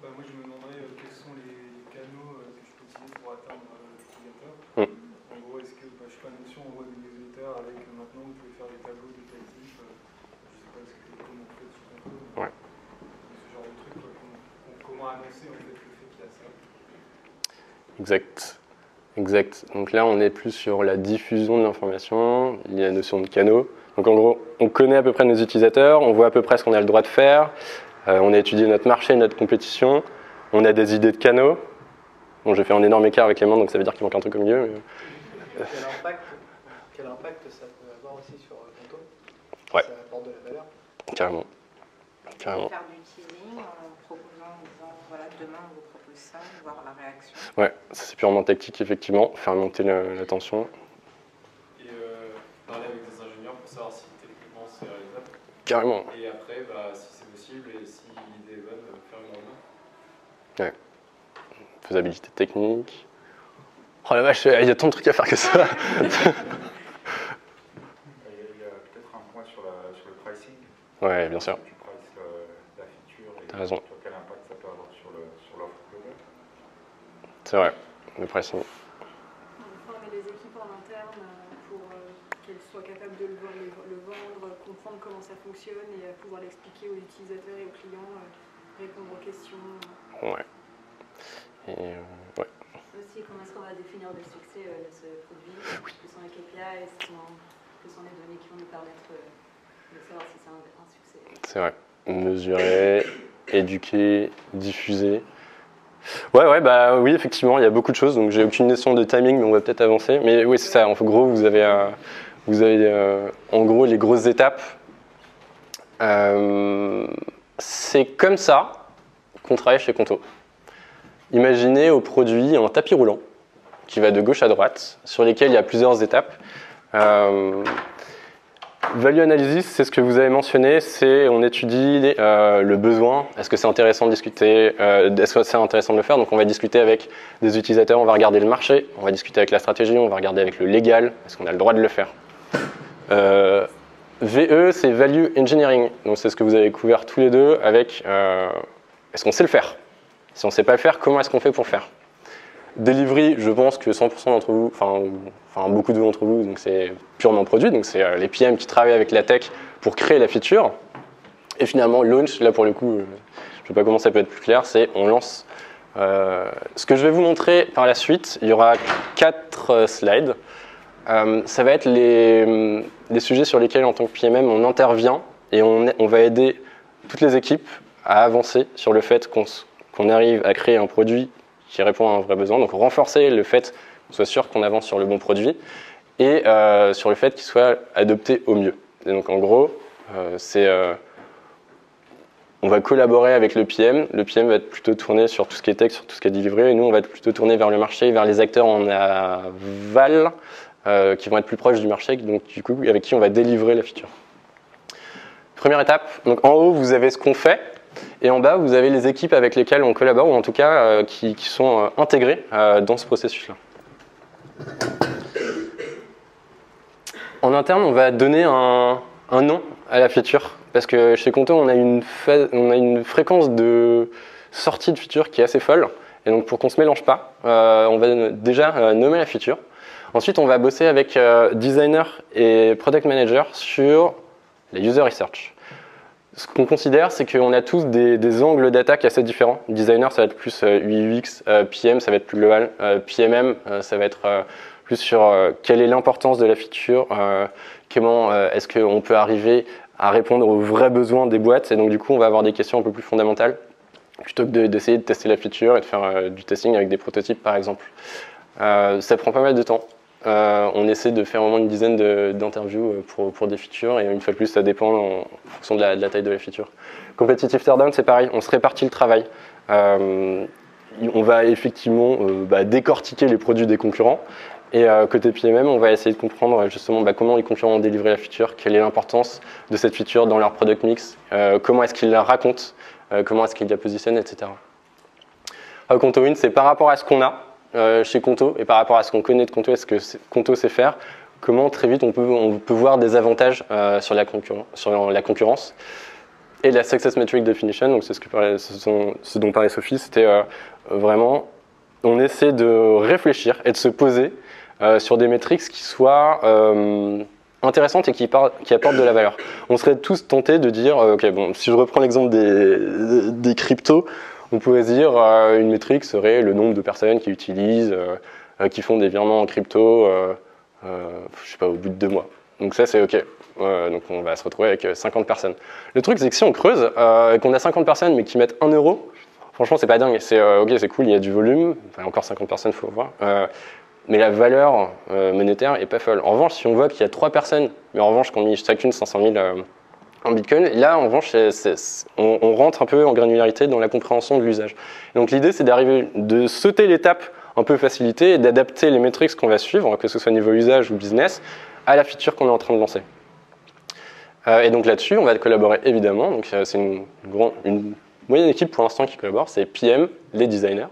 Moi je me demanderais quels sont les canaux que je peux utiliser pour atteindre l'utilisateur. En gros, est-ce que, je sais pas, notion, on voit des newsletters avec maintenant vous pouvez faire des tableaux de qualité annoncer en fait, le fait qu'il y a ça. Exact. Exact. Donc là, on est plus sur la diffusion de l'information. Il y a la notion de canaux. Donc en gros, on connaît à peu près nos utilisateurs, on voit à peu près ce qu'on a le droit de faire, on a étudié notre marché, notre compétition, on a des idées de canaux. Bon, je fais un énorme écart avec les mains, donc ça veut dire qu'il manque un truc au milieu. Mais... Quel impact ça peut avoir aussi sur Conto? Ouais. Ça apporte de la valeur. Carrément. Carrément. Faire du teasing en proposant, en disant voilà, demain on vous propose ça, voir la réaction. Ouais, ça c'est purement tactique, effectivement, faire monter la tension. Et parler avec des ingénieurs pour savoir si techniquement c'est réalisable. Carrément. Et après, si c'est possible et si l'idée est bonne, faire une remarque. Ouais. Faisabilité technique. Oh la vache, il y a tant de trucs à faire que ça. Il y a peut-être un point sur le pricing. Ouais, bien sûr. Tu prices la feature et T'as raison. quel impact ça peut avoir sur l'offre globale. C'est vrai, le pricing. Former les équipes en interne pour qu'elles soient capables de le vendre, comprendre comment ça fonctionne et pouvoir l'expliquer aux utilisateurs et aux clients, répondre aux questions. Ouais. Et ouais. Aussi, comment est-ce qu'on va définir le succès de ce produit? Quels sont les KPIs? Quelles sont les données qui vont nous permettre de savoir si c'est un succès? C'est vrai. Mesurer, éduquer, diffuser. Ouais, bah oui, effectivement, il y a beaucoup de choses. Donc j'ai aucune notion de timing, mais on va peut-être avancer. Mais oui, c'est ça. En gros, vous avez en gros les grosses étapes. C'est comme ça qu'on travaille chez Conto. Imaginez au produit un tapis roulant qui va de gauche à droite, sur lesquels il y a plusieurs étapes. Value analysis, c'est ce que vous avez mentionné, c'est on étudie le besoin, est-ce que c'est intéressant de discuter, est-ce que c'est intéressant de le faire, donc on va discuter avec des utilisateurs, on va regarder le marché, on va discuter avec la stratégie, on va regarder avec le légal, est-ce qu'on a le droit de le faire. VE, c'est Value Engineering, donc c'est ce que vous avez couvert tous les deux avec est-ce qu'on sait le faire? Si on ne sait pas le faire, comment est-ce qu'on fait pour le faire? Delivery, je pense que 100% d'entre vous, enfin beaucoup de vous d'entre vous, donc c'est purement produit, donc c'est les PM qui travaillent avec la tech pour créer la feature. Et finalement, launch, là pour le coup, je ne sais pas comment ça peut être plus clair, c'est on lance. Ce que je vais vous montrer par la suite, il y aura 4 slides. Ça va être les sujets sur lesquels en tant que PMM on intervient et on va aider toutes les équipes à avancer sur le fait qu'on arrive à créer un produit qui répond à un vrai besoin, donc renforcer le fait qu'on soit sûr qu'on avance sur le bon produit et sur le fait qu'il soit adopté au mieux. Et donc en gros, on va collaborer avec le PM va être plutôt tourné sur tout ce qui est tech, sur tout ce qui est délivré, et nous on va être plutôt tourné vers le marché, vers les acteurs en aval qui vont être plus proches du marché, donc du coup avec qui on va délivrer la feature. Première étape, donc en haut vous avez ce qu'on fait, et en bas, vous avez les équipes avec lesquelles on collabore, ou en tout cas qui sont intégrées dans ce processus-là. En interne, on va donner un nom à la feature, parce que chez Conto, on a une fréquence de sortie de feature qui est assez folle, et donc pour qu'on ne se mélange pas, on va déjà nommer la feature. Ensuite, on va bosser avec designer et product manager sur la user research. Ce qu'on considère, c'est qu'on a tous des angles d'attaque assez différents. Designer, ça va être plus UI, UX, PM, ça va être plus global. PMM, ça va être plus sur quelle est l'importance de la feature, comment est-ce qu'on peut arriver à répondre aux vrais besoins des boîtes. Et donc, du coup, on va avoir des questions un peu plus fondamentales, plutôt que d'essayer de tester la feature et de faire du testing avec des prototypes, par exemple. Ça prend pas mal de temps. On essaie de faire au moins une dizaine d'interviews pour des features, et une fois de plus ça dépend en fonction de la taille de la feature. Competitive teardown, c'est pareil, on se répartit le travail. On va effectivement décortiquer les produits des concurrents, et côté PMM on va essayer de comprendre justement comment les concurrents ont délivré la feature, quelle est l'importance de cette feature dans leur product mix, comment est-ce qu'ils la racontent, comment est-ce qu'ils la positionnent, etc. Conto Win, c'est par rapport à ce qu'on a chez Conto et par rapport à ce qu'on connaît de Conto, est-ce que Conto sait faire, comment très vite on peut voir des avantages sur la concurrence. Et la Success Metric Definition, donc c'est ce dont parlait Sophie, c'était vraiment, on essaie de réfléchir et de se poser sur des métriques qui soient intéressantes et qui apportent de la valeur. On serait tous tentés de dire, ok, bon, si je reprends l'exemple des cryptos, On pourrait se dire une métrique serait le nombre de personnes qui utilisent, qui font des virements en crypto, je sais pas, au bout de 2 mois. Donc ça, c'est OK. Donc on va se retrouver avec 50 personnes. Le truc, c'est que si on creuse, et qu'on a 50 personnes, mais qui mettent 1 €, franchement, c'est pas dingue. C'est OK, c'est cool, il y a du volume. Enfin, encore 50 personnes, il faut voir. Mais la valeur monétaire est pas folle. En revanche, si on voit qu'il y a 3 personnes, mais en revanche, qu'on met chacune 500 000 en Bitcoin, là, en revanche, on rentre un peu en granularité dans la compréhension de l'usage. Donc l'idée, c'est d'arriver, de sauter l'étape un peu facilitée et d'adapter les métriques qu'on va suivre, que ce soit niveau usage ou business, à la feature qu'on est en train de lancer. Et donc là-dessus, on va collaborer évidemment. Donc c'est une moyenne équipe pour l'instant qui collabore. C'est PM, les designers,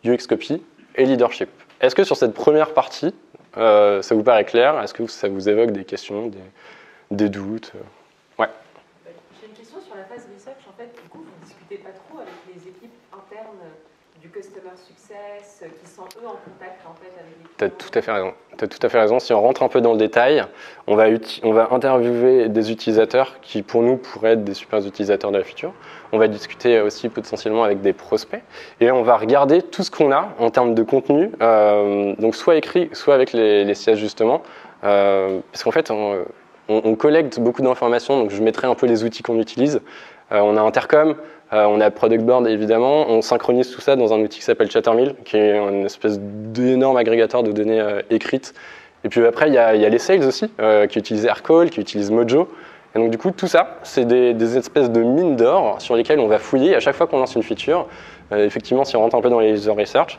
UX Copy et Leadership. Est-ce que sur cette première partie, ça vous paraît clair? Est-ce que ça vous évoque des questions, des doutes? Ouais. J'ai une question sur la phase research. En fait, du coup, vous ne discutez pas trop avec les équipes internes du customer success qui sont eux en contact en fait avec les clients. Tu as tout à fait raison. Tu as tout à fait raison. Si on rentre un peu dans le détail, on va interviewer des utilisateurs qui pour nous pourraient être des super utilisateurs de la future. On va discuter aussi potentiellement avec des prospects et on va regarder tout ce qu'on a en termes de contenu, donc soit écrit, soit avec les sièges justement, parce qu'en fait on collecte beaucoup d'informations, donc je mettrai un peu les outils qu'on utilise. On a Intercom, on a Product Board évidemment, on synchronise tout ça dans un outil qui s'appelle Chattermill, qui est une espèce d'énorme agrégateur de données écrites. Et puis après, il y a les sales aussi, qui utilisent Aircall, qui utilisent Mojo. Et donc du coup, tout ça, c'est des espèces de mines d'or sur lesquelles on va fouiller à chaque fois qu'on lance une feature. Effectivement, si on rentre un peu dans les user research,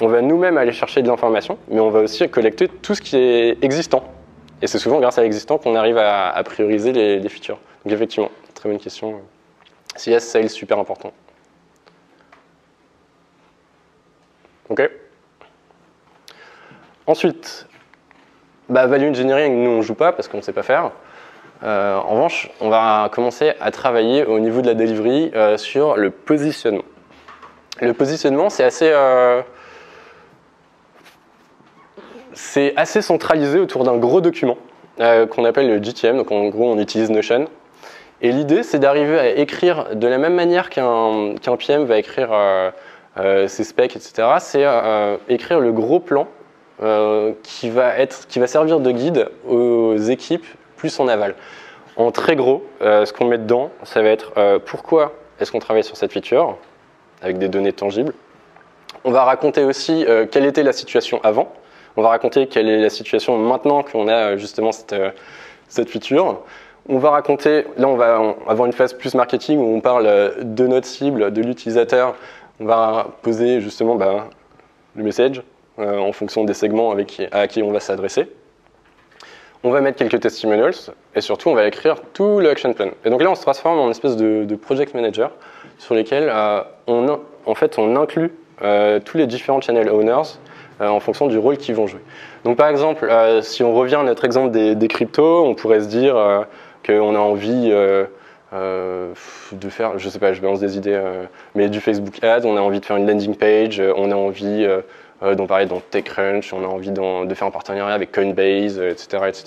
on va nous-mêmes aller chercher de l'information, mais on va aussi collecter tout ce qui est existant. Et c'est souvent grâce à l'existant qu'on arrive à prioriser les features. Donc effectivement, très bonne question. CS, sales, super important. OK. Ensuite, value engineering, nous on ne joue pas parce qu'on ne sait pas faire. En revanche, on va commencer à travailler au niveau de la delivery sur le positionnement. Le positionnement, c'est assez centralisé autour d'un gros document qu'on appelle le GTM. Donc en gros, on utilise Notion. Et l'idée, c'est d'arriver à écrire de la même manière qu'un PM va écrire ses specs, etc. C'est écrire le gros plan qui va servir de guide aux équipes plus en aval. En très gros, ce qu'on met dedans, ça va être pourquoi est-ce qu'on travaille sur cette feature, avec des données tangibles. On va raconter aussi quelle était la situation avant. On va raconter quelle est la situation maintenant qu'on a justement cette feature. On va raconter, là on va avoir une phase plus marketing où on parle de notre cible, de l'utilisateur. On va poser justement le message en fonction des segments à qui on va s'adresser. On va mettre quelques testimonials et surtout on va écrire tout le action plan. Et donc là on se transforme en une espèce de project manager sur lesquels on inclut tous les différents channel owners en fonction du rôle qu'ils vont jouer. Donc par exemple, si on revient à notre exemple des cryptos, on pourrait se dire qu'on a envie de faire, je sais pas, je balance des idées, mais du Facebook Ads, on a envie de faire une landing page, on a envie d'en parler dans TechCrunch, on a envie de faire un partenariat avec Coinbase, etc., etc.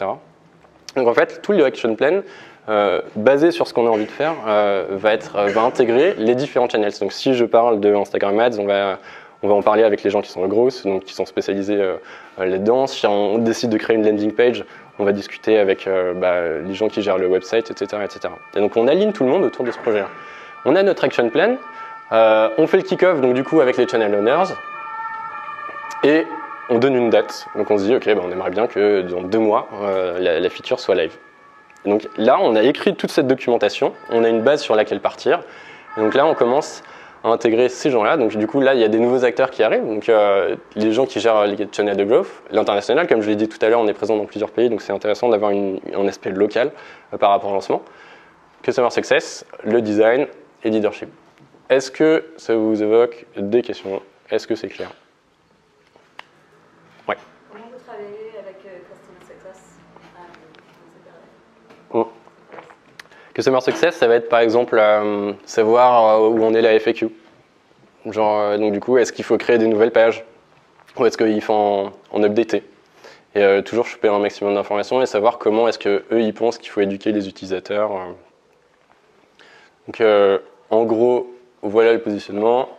Donc en fait, tout le action plan, basé sur ce qu'on a envie de faire, va intégrer les différents channels. Donc si je parle de Instagram Ads, on va en parler avec les gens qui sont grosses, donc qui sont spécialisés là-dedans. Si on décide de créer une landing page, on va discuter avec les gens qui gèrent le website, etc., etc. Et donc on aligne tout le monde autour de ce projet-là. On a notre action plan, on fait le kick-off donc du coup avec les channel owners, et on donne une date. Donc on se dit, ok, on aimerait bien que dans 2 mois, la feature soit live. Et donc là, on a écrit toute cette documentation, on a une base sur laquelle partir. Et donc là, on commence à intégrer ces gens-là. Donc du coup, là, il y a des nouveaux acteurs qui arrivent. Donc les gens qui gèrent les channels de growth, l'international, comme je l'ai dit tout à l'heure, on est présent dans plusieurs pays, donc c'est intéressant d'avoir un aspect local par rapport au lancement. Customer success, le design et leadership. Est-ce que ça vous évoque des questions? Est-ce que c'est clair? Ouais. Comment vous travaillez avec Customer Success Customer Success, ça va être par exemple savoir où en est la FAQ. Donc du coup, est-ce qu'il faut créer des nouvelles pages? Ou est-ce qu'il faut en updater? Et toujours choper un maximum d'informations et savoir comment est-ce qu'eux ils pensent qu'il faut éduquer les utilisateurs. Donc en gros, voilà le positionnement.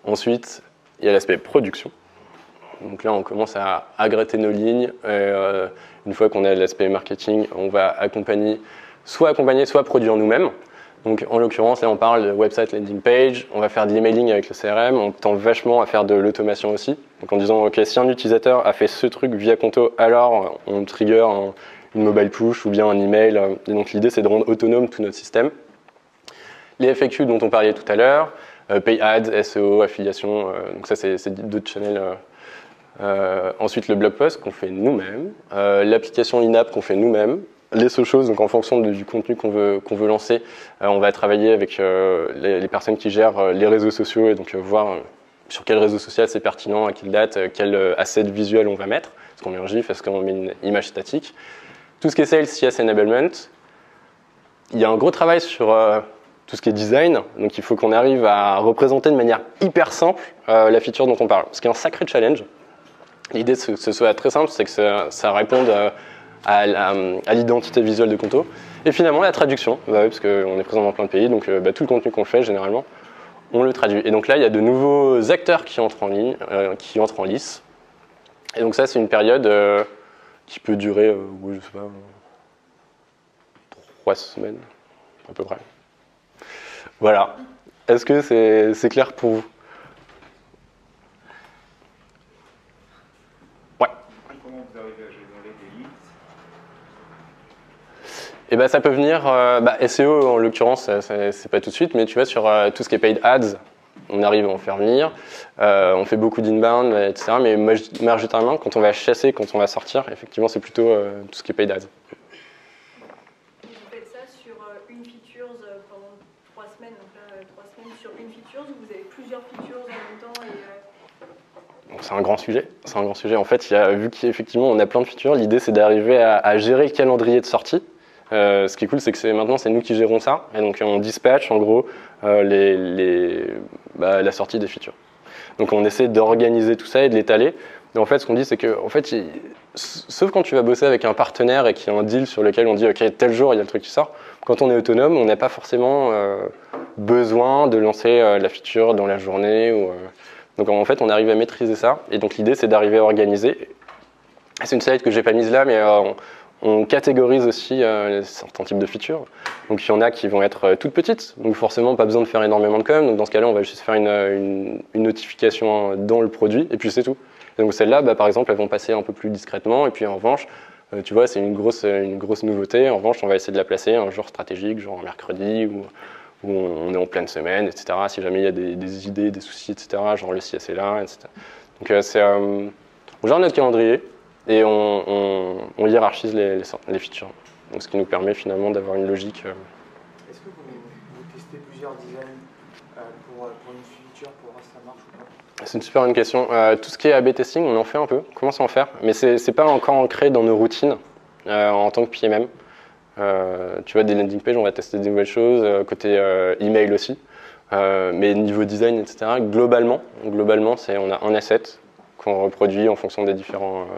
Ensuite, il y a l'aspect production. Donc là, on commence à gratter nos lignes. Et, une fois qu'on a l'aspect marketing, on va accompagner, soit produire nous-mêmes. Donc en l'occurrence, là, on parle de website landing page. On va faire de l'emailing avec le CRM. On tend vachement à faire de l'automation aussi. Donc en disant, OK, si un utilisateur a fait ce truc via Conto, alors on trigger une mobile push ou bien un email. Et donc l'idée, c'est de rendre autonome tout notre système. Les FAQ dont on parlait tout à l'heure, Pay Ads, SEO, affiliation, donc ça c'est d'autres channels. Ensuite le blog post qu'on fait nous-mêmes, l'application in-app qu'on fait nous-mêmes, les socials, donc en fonction du contenu qu'on veut lancer, on va travailler avec les personnes qui gèrent les réseaux sociaux et donc voir sur quel réseau social c'est pertinent, à quelle date, quel asset visuel on va mettre, est-ce qu'on met un GIF, est-ce qu'on met une image statique. Tout ce qui est sales, CS enablement, il y a un gros travail sur tout ce qui est design, donc il faut qu'on arrive à représenter de manière hyper simple la feature dont on parle, ce qui est un sacré challenge. L'idée que ce soit très simple, c'est que ça réponde à l'identité visuelle de Conto. Et finalement, la traduction, bah oui, parce qu'on est présent dans plein de pays, donc tout le contenu qu'on fait, généralement, on le traduit. Et donc là, il y a de nouveaux acteurs qui entrent en ligne, qui entrent en lice. Et donc ça, c'est une période qui peut durer, je sais pas, 3 semaines, à peu près. Voilà. Est-ce que c'est clair pour vous? Ouais. Comment vous arrivez à générer des leads? Et ben ça peut venir, SEO en l'occurrence, c'est pas tout de suite, mais tu vois, sur tout ce qui est paid ads, on arrive à en faire venir. On fait beaucoup d'inbound, etc. Mais majoritairement, quand on va chasser, quand on va sortir, effectivement, c'est plutôt tout ce qui est paid ads. Vous faites ça sur une feature pendant 3 semaines, donc là, 3 semaines sur une feature, ou vous avez plusieurs features en même temps et, C'est un grand sujet. C'est un grand sujet. En fait, vu qu'effectivement on a plein de features, l'idée c'est d'arriver à gérer le calendrier de sortie. Ce qui est cool, c'est que maintenant c'est nous qui gérons ça, et donc on dispatch en gros la sortie des features. Donc on essaie d'organiser tout ça et de l'étaler. Et en fait, ce qu'on dit, c'est que, en fait, sauf quand tu vas bosser avec un partenaire et qu'il y a un deal sur lequel on dit, ok, tel jour il y a le truc qui sort. Quand on est autonome, on n'a pas forcément besoin de lancer la feature dans la journée. Donc en fait, on arrive à maîtriser ça. Et donc l'idée, c'est d'arriver à organiser. C'est une slide que j'ai pas mise là, mais on catégorise aussi certains types de features. Donc il y en a qui vont être toutes petites, donc forcément pas besoin de faire énormément de com. Donc dans ce cas-là, on va juste faire une notification dans le produit, et puis c'est tout. Et donc celles-là, par exemple, elles vont passer un peu plus discrètement. Et puis en revanche, tu vois, c'est une grosse nouveauté. En revanche, on va essayer de la placer un jour stratégique, genre un mercredi, où on est en pleine semaine, etc. Si jamais il y a des idées, des soucis, etc., genre le CS est là, etc. Donc on gère notre calendrier. Et on hiérarchise les features, donc ce qui nous permet finalement d'avoir une logique. Est-ce que vous testez plusieurs designs pour une feature pour voir si ça marche ou pas? C'est une super bonne question. Tout ce qui est A/B testing, on en fait un peu, on commence à en faire, mais c'est pas encore ancré dans nos routines en tant que PMM. Tu vois, des landing pages, on va tester des nouvelles choses, côté email aussi, mais niveau design, etc. Globalement, on a un asset qu'on reproduit en fonction des différents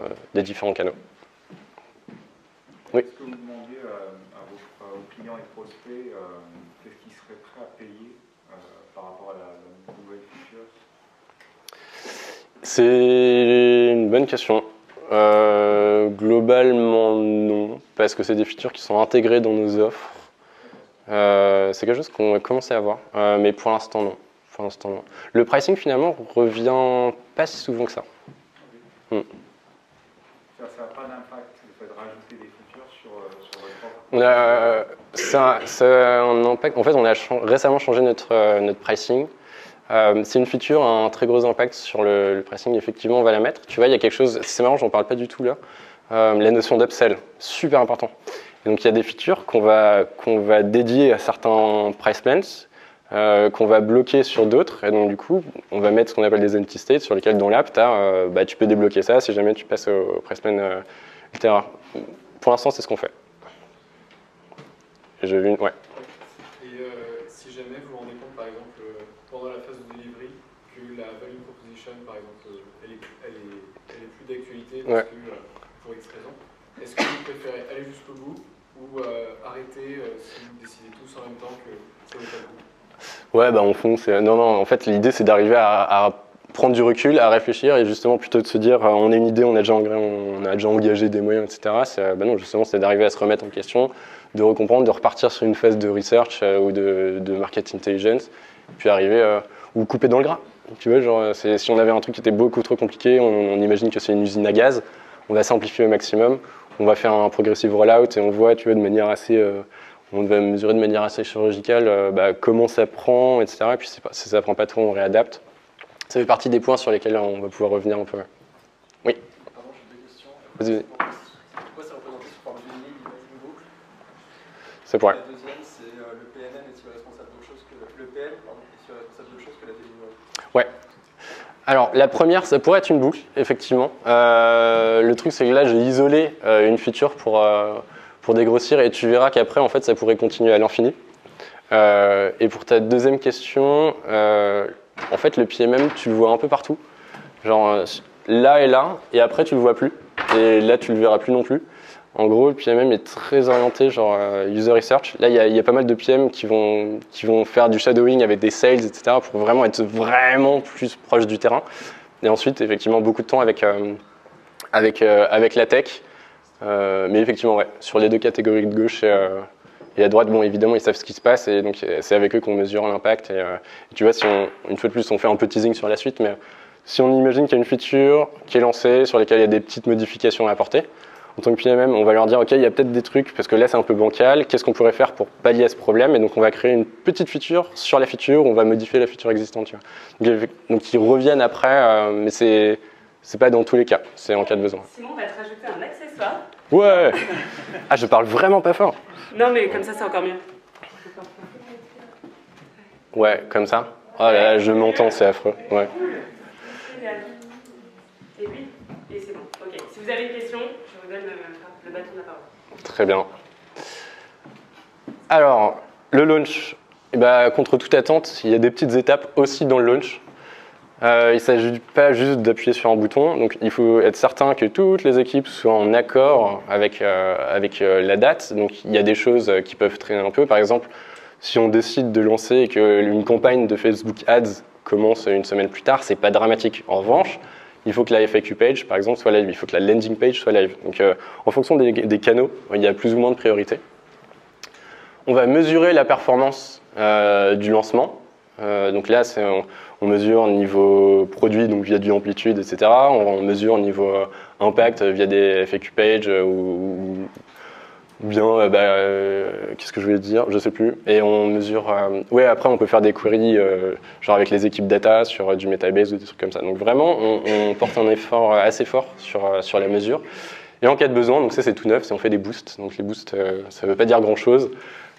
canaux. Oui. Est-ce que vous demandez à vos clients et prospects qu'est-ce qu'ils seraient prêts à payer par rapport à la nouvelle feature? C'est une bonne question. Globalement, non, parce que c'est des features qui sont intégrées dans nos offres. C'est quelque chose qu'on va commencer à voir, mais pour l'instant, non. Le pricing, finalement, revient pas si souvent que ça. Ça n'a pas d'impact, le fait de rajouter des features sur votre offre? En fait, on a récemment changé notre pricing. Si une feature a un très gros impact sur le pricing, effectivement, on va la mettre. Tu vois, il y a quelque chose, c'est marrant, j'en parle pas du tout là, la notion d'upsell, super important. Et donc, il y a des features qu'on va dédier à certains price plans, qu'on va bloquer sur d'autres, et donc du coup, on va mettre ce qu'on appelle des empty states sur lesquels dans l'app, tu peux débloquer ça si jamais tu passes au price plan ultérieur. Pour l'instant, c'est ce qu'on fait. Et si jamais vous vous rendez compte, par exemple, pendant la phase de delivery, que la value proposition, par exemple, elle est plus d'actualité parce que, pour X raison, est-ce que vous préférez aller jusqu'au bout ou arrêter si vous décidez tous en même temps que ça vaut pas le coup? Ouais, bah en fond, non, en fait, l'idée, c'est d'arriver à prendre du recul, à réfléchir, et justement, plutôt de se dire, on a une idée, on a déjà engagé des moyens, etc. Non, justement, c'est d'arriver à se remettre en question, de recomprendre, de repartir sur une phase de research ou de market intelligence, puis arriver, ou couper dans le gras. Tu vois, genre, si on avait un truc qui était beaucoup trop compliqué, on imagine que c'est une usine à gaz, on va simplifier au maximum, on va faire un progressive rollout, et on voit, tu vois, de manière assez... on va mesurer de manière assez chirurgicale comment ça prend, etc. Et puis si ça prend pas trop, on réadapte. Ça fait partie des points sur lesquels on va pouvoir revenir un peu. Oui. Pardon, j'ai deux questions. Vas-y. Pourquoi c'est représenté sous forme d'une ligne, une boucle? Ça pourrait. La deuxième, c'est le PNN est-il responsable d'autre chose que le PL, pardon, est-il responsable d'autre chose que la delivery? Ouais. Alors, la première, ça pourrait être une boucle, effectivement. Le truc, c'est que là, j'ai isolé une feature pour dégrossir, et tu verras qu'après, en fait, ça pourrait continuer à l'infini. Et pour ta deuxième question, en fait, le PMM, tu le vois un peu partout. Genre, là et là, et après, tu le vois plus. Et là, tu le verras plus non plus. En gros, le PMM est très orienté, genre user research. Là, il y a pas mal de PM qui vont faire du shadowing avec des sales, etc., pour vraiment être vraiment plus proche du terrain. Et ensuite, effectivement, beaucoup de temps avec la tech. Mais effectivement, ouais, sur les deux catégories de gauche et à droite, bon, évidemment, ils savent ce qui se passe, et donc c'est avec eux qu'on mesure l'impact. Et tu vois, une fois de plus, on fait un peu teasing sur la suite, mais si on imagine qu'il y a une feature qui est lancée, sur laquelle il y a des petites modifications à apporter, en tant que PMM, on va leur dire, OK, il y a peut-être des trucs, parce que là, c'est un peu bancal, qu'est-ce qu'on pourrait faire pour pallier à ce problème? Et donc, on va créer une petite feature sur la feature, on va modifier la feature existante. Tu vois. Donc, ils reviennent après, mais c'est pas dans tous les cas, c'est en cas de besoin. Sinon, on va te rajouter un accessoire. Ouais. Ah, je parle vraiment pas fort. Non, mais comme ça, c'est encore mieux. Ouais, comme ça. Oh là là, je m'entends, c'est affreux. Ouais. Génial. Et oui, et c'est bon. Ok. Si vous avez une question, je vous donne le bâton de la parole. Très bien. Alors, le launch, contre toute attente, il y a des petites étapes aussi dans le launch. Il ne s'agit pas juste d'appuyer sur un bouton, donc il faut être certain que toutes les équipes soient en accord avec la date. Donc il y a des choses qui peuvent traîner un peu. Par exemple, si on décide de lancer et qu'une campagne de Facebook Ads commence une semaine plus tard, c'est pas dramatique. En revanche, il faut que la FAQ page, par exemple, soit live. Il faut que la landing page soit live. Donc en fonction des canaux, il y a plus ou moins de priorité. On va mesurer la performance du lancement. Donc là, on mesure niveau produit, donc via du amplitude, etc. On mesure niveau impact via des FAQ pages ou bien, qu'est-ce que je voulais dire? Je sais plus. Et on mesure. Ouais, après, on peut faire des queries genre avec les équipes data sur du Metabase ou des trucs comme ça. Donc vraiment, on porte un effort assez fort sur la mesure. Et en cas de besoin, donc ça c'est tout neuf, c'est on fait des boosts. Donc les boosts, ça ne veut pas dire grand-chose,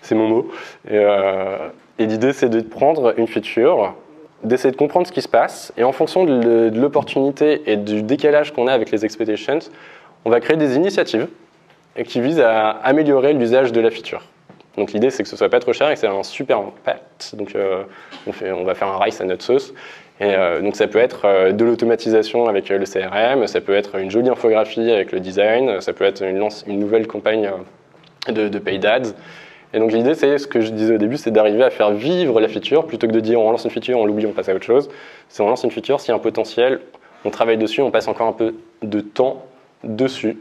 c'est mon mot. Et l'idée, c'est de prendre une feature, d'essayer de comprendre ce qui se passe, et en fonction de l'opportunité et du décalage qu'on a avec les expectations, on va créer des initiatives qui visent à améliorer l'usage de la feature. Donc l'idée, c'est que ce soit pas trop cher et que ça ait un super impact. Donc on va faire un rice à notre sauce. Et donc ça peut être de l'automatisation avec le CRM, ça peut être une jolie infographie avec le design, ça peut être une nouvelle campagne de paid ads. Et donc l'idée, c'est ce que je disais au début, c'est d'arriver à faire vivre la feature, plutôt que de dire on lance une feature, on l'oublie, on passe à autre chose. C'est on lance une feature, s'il y a un potentiel, on travaille dessus, on passe encore un peu de temps dessus.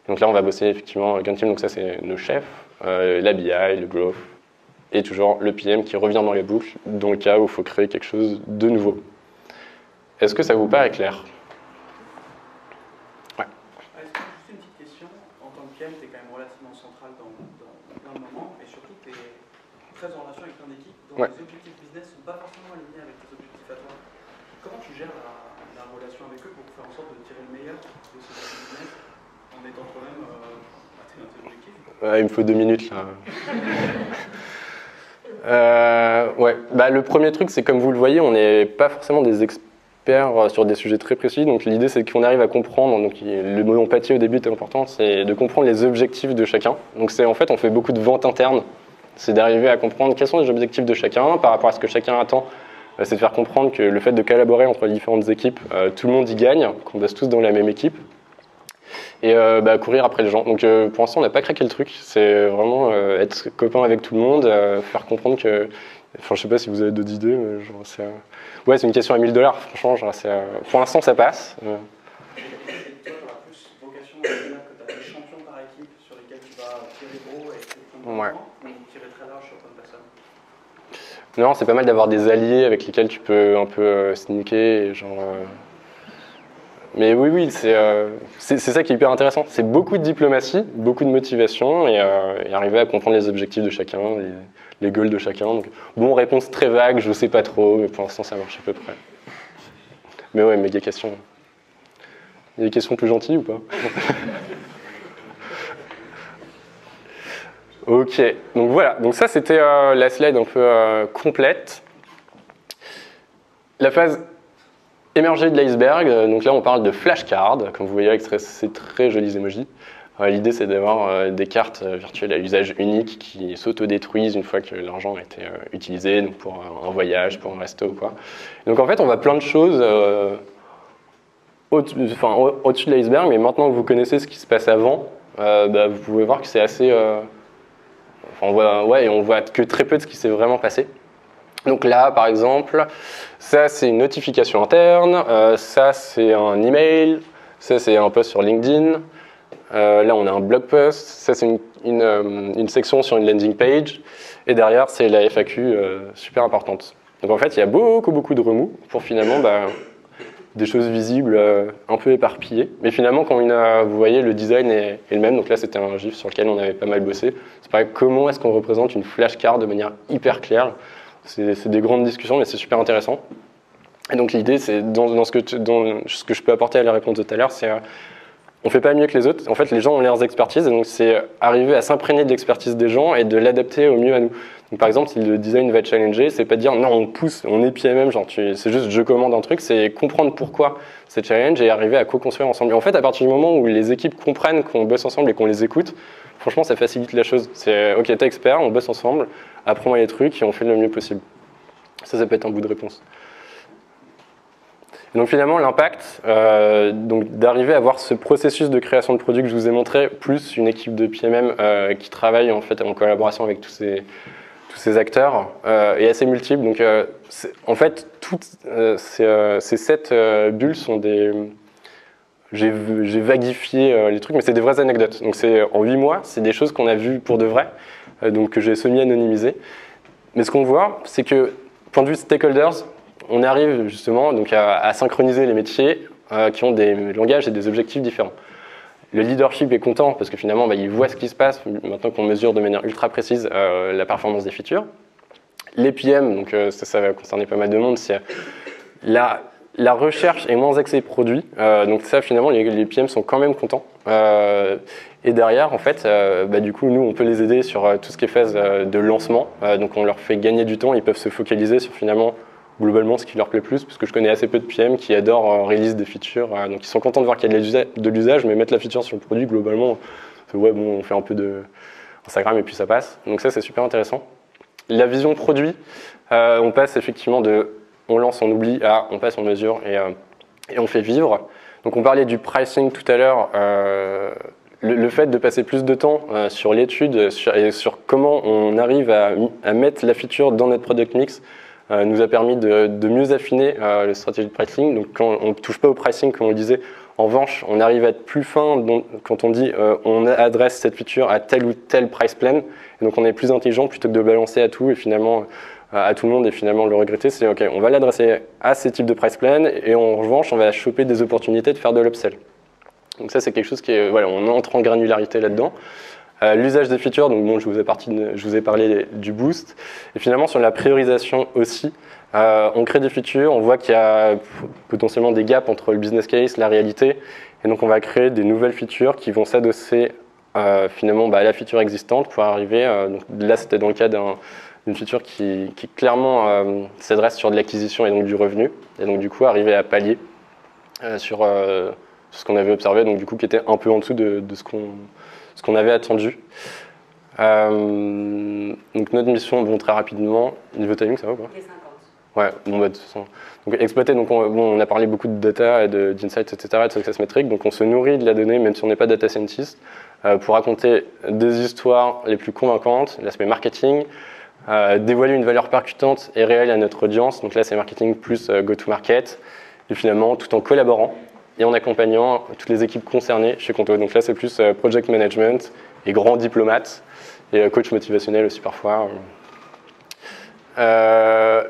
Donc là, on va bosser effectivement avec un team, donc ça c'est nos chefs, la BI, le growth, et toujours le PM qui revient dans les boucles, dans le cas où il faut créer quelque chose de nouveau. Est-ce que ça vous paraît clair? Ouais. Juste une petite question. En tant que PM, tu es quand même relativement central dans plein de moments, et surtout tu es très en relation avec plein d'équipes dont les objectifs business ne sont pas forcément alignés avec tes objectifs à toi. Comment tu gères la relation avec eux pour faire en sorte de tirer le meilleur de ces business en étant toi-même tes objectifs? Il me faut 2 minutes là. Ouais. Le premier truc, c'est comme vous le voyez, on n'est pas forcément des experts sur des sujets très précis. Donc l'idée, c'est qu'on arrive à comprendre. Donc le mot empathie au début était important, c'est de comprendre les objectifs de chacun. Donc en fait, on fait beaucoup de vente interne. C'est d'arriver à comprendre quels sont les objectifs de chacun par rapport à ce que chacun attend. C'est de faire comprendre que le fait de collaborer entre les différentes équipes, tout le monde y gagne, qu'on bosse tous dans la même équipe. Et courir après les gens. Donc pour l'instant, on n'a pas craqué le truc. C'est vraiment être copain avec tout le monde, faire comprendre qu'il Enfin, je sais pas si vous avez d'autres idées, mais genre, ouais, c'est une question à $1000, franchement, genre, pour l'instant ça passe. Et toi, tu auras plus vocation à dire que tu as des champions par équipe sur lesquels tu vas tirer gros et Ouais. ou tirer très large sur plein de personnes. Non, c'est pas mal d'avoir des alliés avec lesquels tu peux un peu sneaker, et genre. Mais oui, c'est ça qui est hyper intéressant. C'est beaucoup de diplomatie, beaucoup de motivation, et arriver à comprendre les objectifs de chacun, les goals de chacun. Donc, bon, réponse très vague, je sais pas trop, mais pour l'instant ça marche à peu près. Mais ouais, méga question. Il y a des questions plus gentilles ou pas? Ok, donc voilà. Donc ça, c'était la slide un peu complète. La phase émergée de l'iceberg, donc là on parle de flashcards, comme vous voyez avec ces très jolis emojis. L'idée c'est d'avoir des cartes virtuelles à usage unique qui s'autodétruisent une fois que l'argent a été utilisé, donc pour un voyage, pour un resto ou quoi. Donc en fait on voit plein de choses au-dessus de l'iceberg, mais maintenant que vous connaissez ce qui se passe avant, vous pouvez voir que c'est assez... on voit que très peu de ce qui s'est vraiment passé. Donc là, par exemple, ça c'est une notification interne, ça c'est un email, ça c'est un post sur LinkedIn, là on a un blog post, ça c'est une section sur une landing page, et derrière c'est la FAQ super importante. Donc en fait il y a beaucoup de remous pour finalement des choses visibles un peu éparpillées, mais finalement quand vous voyez le design est le même, donc là c'était un GIF sur lequel on avait pas mal bossé, c'est pareil, comment est-ce qu'on représente une flashcard de manière hyper claire. C'est des grandes discussions, mais c'est super intéressant. Et donc l'idée, c'est dans ce que je peux apporter à la réponse de tout à l'heure, c'est on fait pas mieux que les autres. En fait, les gens ont leurs expertises, et donc c'est arriver à s'imprégner de l'expertise des gens et de l'adapter au mieux à nous. Donc par exemple, si le design va challenger, c'est pas dire non, on pousse, on est PMM, genre c'est juste je commande un truc, c'est comprendre pourquoi c'est challenge et arriver à co-construire ensemble. Et en fait, à partir du moment où les équipes comprennent qu'on bosse ensemble et qu'on les écoute, franchement, ça facilite la chose. C'est ok, t'es expert, on bosse ensemble, apprends-moi les trucs et on fait le mieux possible. Ça peut être un bout de réponse. Et donc finalement, l'impact, d'arriver à voir ce processus de création de produit que je vous ai montré, plus une équipe de PMM qui travaille en fait en collaboration avec tous ces acteurs, est assez multiple. Donc en fait, toutes ces 7 bulles sont des... J'ai vaguifié les trucs, mais c'est des vraies anecdotes. Donc c'est en 8 mois, c'est des choses qu'on a vues pour de vrai, donc que j'ai semi-anonymisées. Mais ce qu'on voit, c'est que, point de vue stakeholders, on arrive justement donc à synchroniser les métiers qui ont des langages et des objectifs différents. Le leadership est content parce que finalement, il voit ce qui se passe, maintenant qu'on mesure de manière ultra précise la performance des features. Les PM, donc ça va concerner pas mal de monde, c'est la recherche est moins axée produit, donc ça finalement les PM sont quand même contents. Et derrière, en fait, du coup, nous on peut les aider sur tout ce qui est phase de lancement, donc on leur fait gagner du temps, ils peuvent se focaliser sur finalement globalement ce qui leur plaît plus, parce que je connais assez peu de PM qui adorent release des features, donc ils sont contents de voir qu'il y a de l'usage, mais mettre la feature sur le produit globalement, on fait un peu de Instagram et puis ça passe, donc ça c'est super intéressant. La vision produit, on passe effectivement on lance, on oublie, on passe, on mesure et on fait vivre. Donc on parlait du pricing tout à l'heure, le fait de passer plus de temps sur l'étude et sur comment on arrive à mettre la feature dans notre product mix nous a permis de mieux affiner la stratégie de pricing. Donc quand on ne touche pas au pricing, comme on le disait, en revanche, on arrive à être plus fin quand on dit on adresse cette feature à tel ou tel price plan. Et donc on est plus intelligent plutôt que de balancer à tout et finalement à tout le monde et finalement le regretter. C'est ok, on va l'adresser à ces types de price plan et en revanche, on va choper des opportunités de faire de l'upsell. Donc ça, c'est quelque chose qui est, on entre en granularité là-dedans. L'usage des features, donc bon, je vous ai parlé du boost. Et finalement, sur la priorisation aussi, on crée des features, on voit qu'il y a potentiellement des gaps entre le business case, la réalité. Et donc, on va créer des nouvelles features qui vont s'adosser finalement à la feature existante pour arriver. Donc là, c'était dans le cas d'une feature qui clairement s'adresse sur de l'acquisition et donc du revenu. Et donc, du coup, arriver à pallier sur ce qu'on avait observé, donc du coup, qui était un peu en dessous de ce qu'on avait attendu. Donc notre mission, très rapidement, niveau timing, ça va ou pas ? Les 50. Ouais, de toute façon. Donc exploiter, donc on a parlé beaucoup de data, d'insights, etc., de success metrics, donc on se nourrit de la donnée, même si on n'est pas data scientist, pour raconter des histoires les plus convaincantes, l'aspect marketing, dévoiler une valeur percutante et réelle à notre audience. Donc là, c'est marketing plus go-to-market. Et finalement, tout en collaborant et en accompagnant toutes les équipes concernées chez Conto. Donc là, c'est plus project management et grand diplomate et coach motivationnel aussi parfois.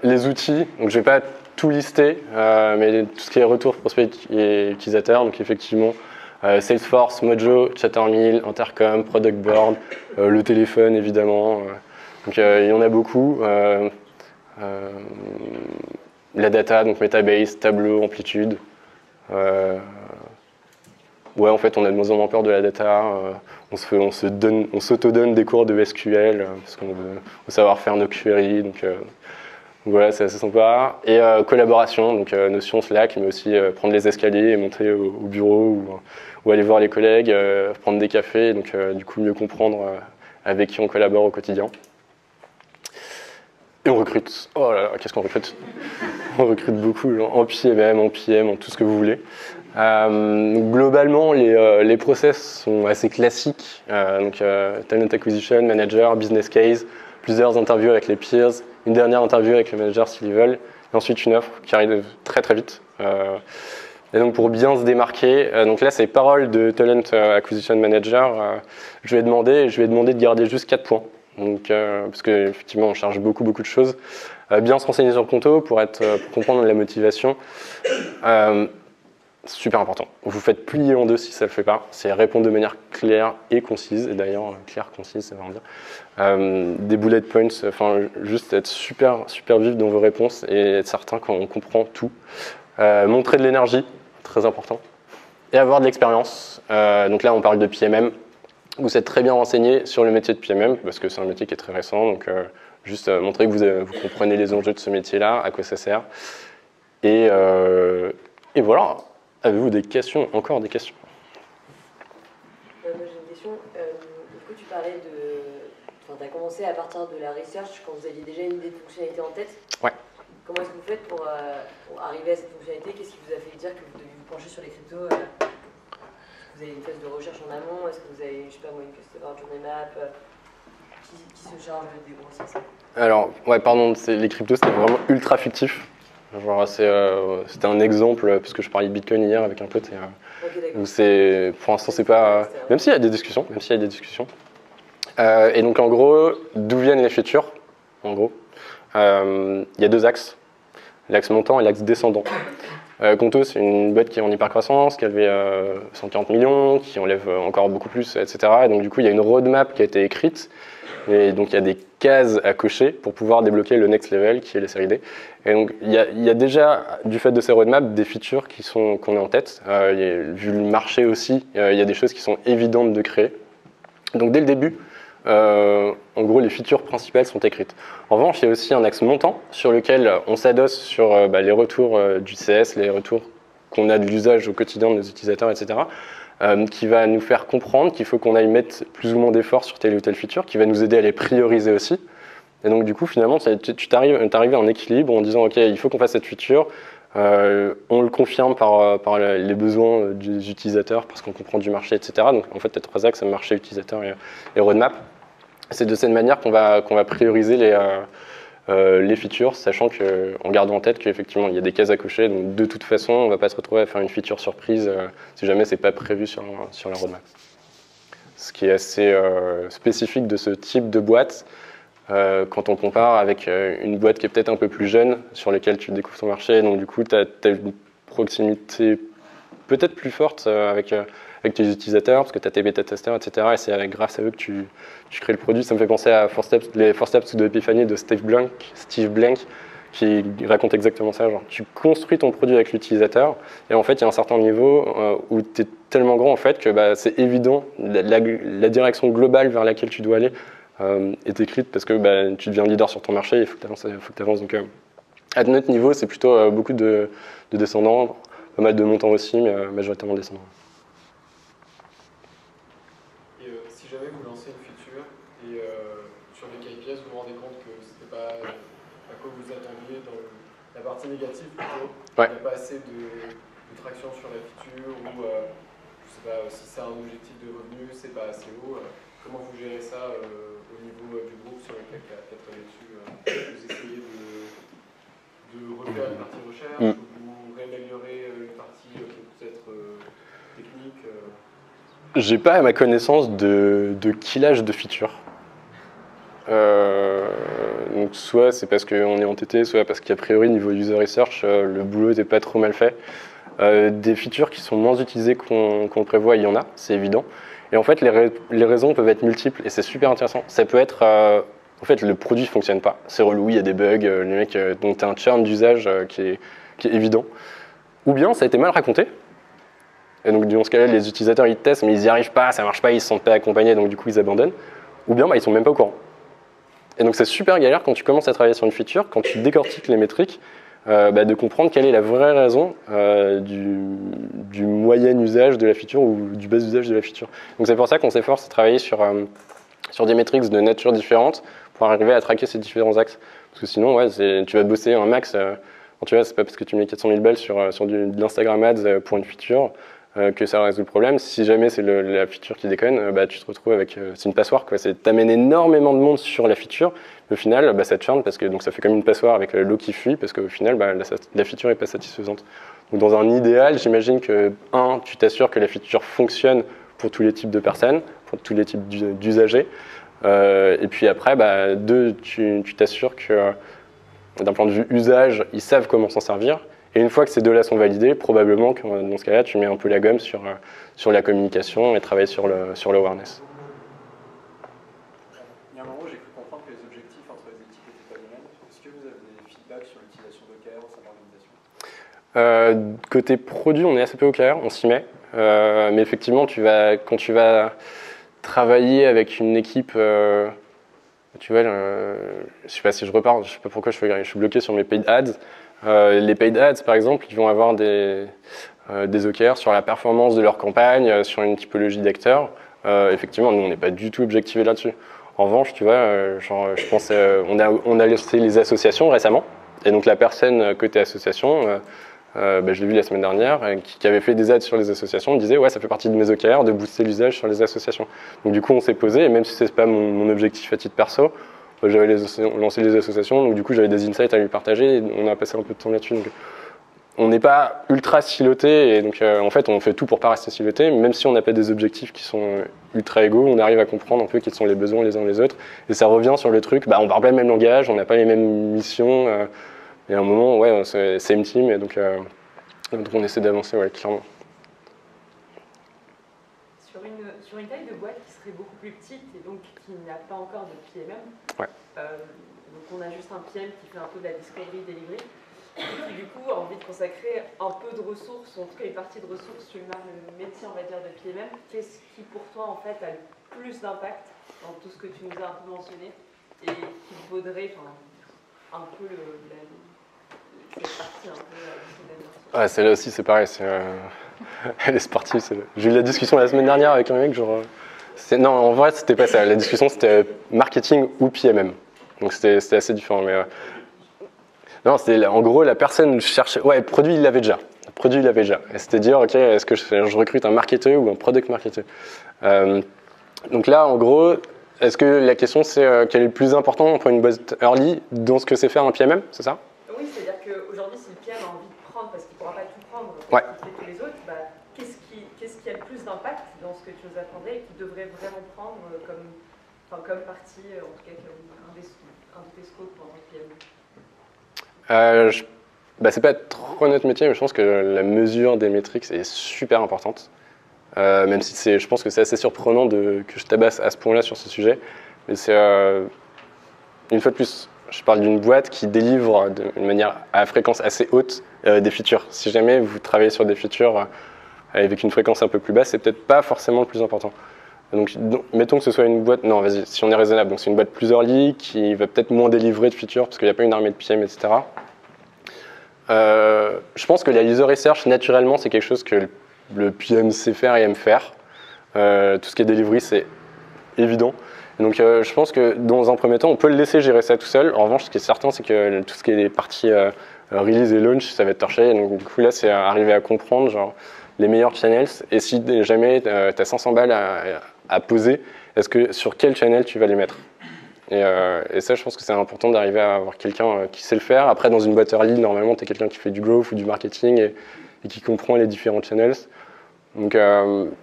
Les outils, donc je ne vais pas tout lister, mais tout ce qui est retour prospect et utilisateur, donc effectivement Salesforce, Mojo, Chattermill, Intercom, Product Board, le téléphone évidemment. Donc il y en a beaucoup. La data, donc Metabase, Tableau, Amplitude. Ouais, en fait, on a de moins en moins peur de la data. On s'auto-donne des cours de SQL parce qu'on veut savoir faire nos queries. Donc voilà, c'est assez sympa. Et collaboration, donc notion Slack, mais aussi prendre les escaliers et monter au bureau ou aller voir les collègues, prendre des cafés. Donc du coup, mieux comprendre avec qui on collabore au quotidien. Et on recrute. Oh là là, qu'est-ce qu'on recrute? On recrute beaucoup, en PMM, en PM, en tout ce que vous voulez. Globalement, les process sont assez classiques. Talent Acquisition, Manager, Business Case, plusieurs interviews avec les peers, une dernière interview avec le manager s'ils veulent, et ensuite une offre qui arrive très très vite. Et donc pour bien se démarquer, donc là c'est paroles de Talent Acquisition Manager, je lui ai demandé de garder juste 4 points. Donc, parce qu'effectivement on charge beaucoup de choses. Bien se renseigner sur le Conto pour comprendre la motivation. C'est super important. Vous faites plier en deux si ça ne le fait pas. C'est répondre de manière claire et concise. Et d'ailleurs, claire, concise, ça veut dire. Des bullet points, enfin, juste être super vif dans vos réponses et être certain qu'on comprend tout. Montrer de l'énergie, très important. Et avoir de l'expérience. Donc là, on parle de PMM. Vous êtes très bien renseigné sur le métier de PMM parce que c'est un métier qui est très récent. Donc, juste montrer que vous comprenez les enjeux de ce métier-là, à quoi ça sert. Et voilà. Avez-vous des questions? Encore des questions? Moi j'ai une question. Du coup tu parlais de... Enfin, tu as commencé à partir de la research quand vous aviez déjà une idée de fonctionnalité en tête. Ouais. Comment est-ce que vous faites pour arriver à cette fonctionnalité? Qu'est-ce qui vous a fait dire que vous deviez vous pencher sur les cryptos? Vous avez une phase de recherche en amont? Est-ce que vous avez, je sais pas moi, une customer journey map qui se charge de dégrossir ça? Alors, ouais, pardon, les cryptos c'était vraiment ultra fictif. C'était un exemple, parce que je parlais de Bitcoin hier avec un pote. Okay, pour l'instant, c'est pas. Même s'il y a des discussions. Et donc, en gros, d'où viennent les futurs? En gros, il y a deux axes, l'axe montant et l'axe descendant. Conto, c'est une boîte qui est en hypercroissance, qui avait 140 millions, qui enlève encore beaucoup plus, etc. Et donc, du coup, il y a une roadmap qui a été écrite. Et donc, il y a des cases à cocher pour pouvoir débloquer le next level qui est les séries D. Et donc, il y a déjà, du fait de ces roadmaps, des features qu'on a en tête. Vu le marché aussi, il y a des choses qui sont évidentes de créer. Donc, dès le début, en gros, les features principales sont écrites. En revanche, il y a aussi un axe montant sur lequel on s'adosse sur les retours du CS, les retours qu'on a de l'usage au quotidien de nos utilisateurs, etc., qui va nous faire comprendre qu'il faut qu'on aille mettre plus ou moins d'efforts sur telle ou telle feature, qui va nous aider à les prioriser aussi. Et donc du coup, finalement, tu t'arrives à un équilibre en disant, OK, il faut qu'on fasse cette feature, on le confirme par les besoins des utilisateurs, parce qu'on comprend du marché, etc. Donc en fait, tu as trois axes, marché, utilisateur et roadmap. C'est de cette manière qu'on va prioriser les features, sachant en gardant en tête qu'effectivement il y a des cases à cocher, donc de toute façon on ne va pas se retrouver à faire une feature surprise si jamais c'est pas prévu sur la roadmap. Ce qui est assez spécifique de ce type de boîte quand on compare avec une boîte qui est peut-être un peu plus jeune, sur laquelle tu découvres ton marché, donc du coup tu as une proximité peut-être plus forte avec tes utilisateurs, parce que tu as tes bêta-testeurs, etc. Et c'est grâce à eux que tu crées le produit. Ça me fait penser à les 4 Steps to Epiphany de Steve Blank, qui raconte exactement ça. Genre, tu construis ton produit avec l'utilisateur, et en fait, il y a un certain niveau où tu es tellement grand en fait, que c'est évident, la direction globale vers laquelle tu dois aller est écrite, parce que tu deviens leader sur ton marché, il faut que tu avances. Donc, à notre niveau, c'est plutôt beaucoup de descendants, pas mal de montants aussi, mais majoritairement descendants. Si jamais vous lancez une feature et sur les KPIs vous vous rendez compte que ce n'était pas à quoi vous attendiez dans la partie négative plutôt, il n'y a pas assez de traction sur la feature ou je ne sais pas si c'est un objectif de revenu, c'est pas assez haut, comment vous gérez ça au niveau du groupe sur lequel qui a travaillé dessus, vous essayez de refaire une partie recherche ou réaméliorer une partie qui peut être technique J'ai pas à ma connaissance de killage de features. Donc soit c'est parce qu'on est entêté, soit parce qu'a priori niveau user research, le boulot n'est pas trop mal fait. Des features qui sont moins utilisées qu'on le prévoit, il y en a, c'est évident. Et en fait, les raisons peuvent être multiples et c'est super intéressant. Ça peut être, en fait, le produit ne fonctionne pas. C'est relou, il y a des bugs, les mecs, donc tu as un churn d'usage qui est évident. Ou bien ça a été mal raconté. Et donc dans ce cas-là, les utilisateurs ils testent, mais ils n'y arrivent pas, ça marche pas, ils se sentent pas accompagnés, donc du coup ils abandonnent. Ou bien ils sont même pas au courant. Et donc c'est super galère quand tu commences à travailler sur une feature, quand tu décortiques les métriques, de comprendre quelle est la vraie raison du moyen usage de la feature ou du bas usage de la feature. Donc c'est pour ça qu'on s'efforce de travailler sur des métriques de nature différente pour arriver à traquer ces différents axes. Parce que sinon, tu vas bosser un max. Tu vois, c'est pas parce que tu mets 400 000 balles sur de l'Instagram Ads pour une feature que ça résout le problème. Si jamais c'est la feature qui déconne, tu te retrouves avec... c'est une passoire, quoi. T'amènes énormément de monde sur la feature, mais au final, ça te churn parce que donc, ça fait comme une passoire avec l'eau qui fuit, parce qu'au final, la feature n'est pas satisfaisante. Donc dans un idéal, j'imagine que, tu t'assures que la feature fonctionne pour tous les types de personnes, pour tous les types d'usagers, et puis après, 2, tu t'assures que, d'un point de vue usage, ils savent comment s'en servir. Et une fois que ces deux-là sont validés, probablement que dans ce cas-là, tu mets un peu la gomme sur la communication et travailler sur l'awareness. Il y a un moment où j'ai cru comprendre que les objectifs entre les équipes n'étaient pas les mêmes. Est-ce que vous avez des feedbacks sur l'utilisation d'OKR au sein de l'organisation ? Côté produit, on est assez peu OKR, on s'y met. Mais effectivement, quand tu vas travailler avec une équipe... tu vois, je sais pas si je repars, je sais pas pourquoi je suis bloqué sur mes paid ads. Les paid ads, par exemple, ils vont avoir des OKR sur la performance de leur campagne, sur une typologie d'acteurs. Effectivement, nous, on n'est pas du tout objectivé là-dessus. En revanche, tu vois, je pense, on a lancé les associations récemment. Et donc, la personne côté association, je l'ai vu la semaine dernière, qui avait fait des ads sur les associations, disait ouais, ça fait partie de mes OKR de booster l'usage sur les associations. Donc du coup on s'est posé, et même si c'est pas mon objectif à titre perso, j'avais lancé les associations, donc du coup j'avais des insights à lui partager, et on a passé un peu de temps là-dessus. Donc, on n'est pas ultra siloté, et donc en fait on fait tout pour pas rester siloté, même si on n'a pas des objectifs qui sont ultra égaux, on arrive à comprendre un peu quels sont les besoins les uns les autres, et ça revient sur le truc, on parle pas le même langage, on n'a pas les mêmes missions. Et à un moment, ouais, c'est same team, et donc on essaie d'avancer, ouais, clairement. Sur une taille de boîte qui serait beaucoup plus petite et donc qui n'a pas encore de PMM, donc on a juste un PM qui fait un peu de la discovery delivery, et qui du coup a envie de consacrer un peu de ressources, ou en tout cas une partie de ressources sur le métier, on va dire, de PMM. Qu'est-ce qui pour toi en fait a le plus d'impact dans tout ce que tu nous as un peu mentionné et qui vaudrait un peu celle-là aussi c'est pareil, elle est sportive. J'ai eu la discussion la semaine dernière avec un mec, non, en vrai c'était pas ça, la discussion c'était marketing ou PMM, donc c'était assez différent. Mais non, c'était en gros la personne cherchait, produit il l'avait déjà, et c'était dire ok, est-ce que je recrute un marketeur ou un product marketer. Donc là en gros, est-ce que la question c'est quel est le plus important pour une boîte early dans ce que c'est faire un PMM, c'est ça? Oui, c'est-à-dire qu'aujourd'hui, si le PM a envie de prendre, parce qu'il ne pourra pas tout prendre, tous les autres, qu'est-ce qui a le plus d'impact dans ce que tu nous apprendrais et qui devrait vraiment prendre comme partie, en tout cas, un de tes scopes en PM? C'est pas trop notre métier, mais je pense que la mesure des métriques est super importante. Même si je pense que c'est assez surprenant que je tabasse à ce point-là sur ce sujet. Mais c'est, une fois de plus, je parle d'une boîte qui délivre d'une manière à fréquence assez haute des features. Si jamais vous travaillez sur des features avec une fréquence un peu plus basse, c'est peut-être pas forcément le plus important. Donc, mettons que ce soit une boîte, non vas-y, si on est raisonnable, donc c'est une boîte plus early qui va peut-être moins délivrer de features parce qu'il n'y a pas une armée de PM, etc. Je pense que la user research, naturellement, c'est quelque chose que le PM sait faire et aime faire. Tout ce qui est delivery, c'est évident. Et donc je pense que dans un premier temps, on peut le laisser gérer ça tout seul. En revanche, ce qui est certain, c'est que tout ce qui est les parties release et launch, ça va être torché. Donc du coup là, c'est arriver à comprendre les meilleurs channels. Et si jamais tu as 500 balles à poser, sur quel channel tu vas les mettre? Et ça, je pense que c'est important d'arriver à avoir quelqu'un qui sait le faire. Après, dans une boîte early, normalement, tu es quelqu'un qui fait du growth ou du marketing et qui comprend les différents channels. Donc,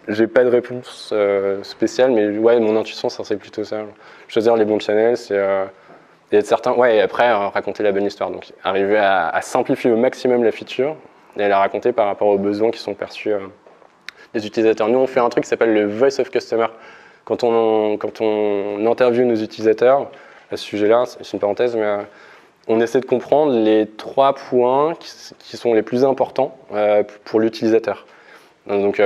j'ai pas de réponse spéciale, mais ouais, mon intuition, ça serait plutôt ça. Choisir les bons channels et être certain. Ouais, et après, raconter la bonne histoire. Donc, arriver à simplifier au maximum la feature et à la raconter par rapport aux besoins qui sont perçus des utilisateurs. Nous, on fait un truc qui s'appelle le Voice of Customer. Quand on interviewe nos utilisateurs, à ce sujet-là, c'est une parenthèse, mais on essaie de comprendre les 3 points qui sont les plus importants pour l'utilisateur. Donc,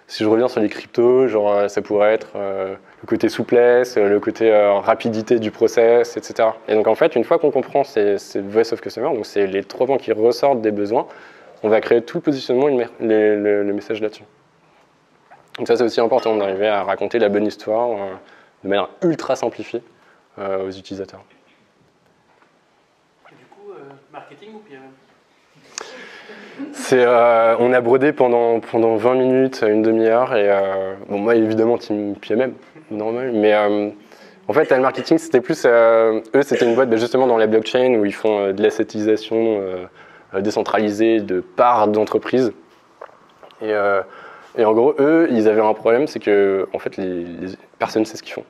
si je reviens sur les cryptos, genre, ça pourrait être le côté souplesse, le côté rapidité du process, etc. Et donc, en fait, une fois qu'on comprend ces Voice of Customer, donc c'est les 3 points qui ressortent des besoins, on va créer tout le positionnement et le message là-dessus. Donc ça, c'est aussi important d'arriver à raconter la bonne histoire de manière ultra simplifiée aux utilisateurs. Et du coup, marketing ou PMM? On a brodé pendant 20 minutes, une demi-heure, et bon, moi évidemment team PMM, normal, mais en fait le marketing c'était plus, eux c'était une boîte justement dans la blockchain où ils font de l'assetisation décentralisée de parts d'entreprises, et en gros eux ils avaient un problème, c'est que en fait personne ne sait ce qu'ils font,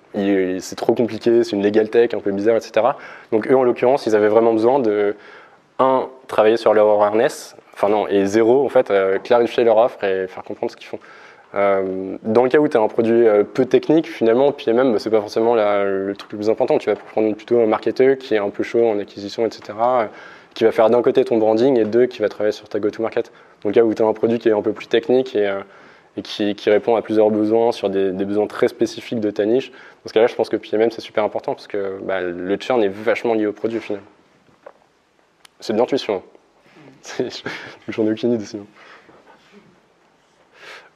c'est trop compliqué, c'est une legal tech un peu bizarre, etc. Donc eux en l'occurrence ils avaient vraiment besoin de travailler sur leur awareness, et 0, en fait, clarifier leur offre et faire comprendre ce qu'ils font. Dans le cas où tu as un produit peu technique, finalement, PMM, c'est pas forcément le truc le plus important. Tu vas prendre plutôt un marketeur qui est un peu chaud en acquisition, etc., qui va faire d'un côté ton branding et qui va travailler sur ta go-to-market. Dans le cas où tu as un produit qui est un peu plus technique et qui répond à plusieurs besoins, sur des besoins très spécifiques de ta niche, dans ce cas-là, je pense que PMM, c'est super important parce que le churn est vachement lié au produit, au final. C'est de l'intuition. J'en ai aucune idée sinon.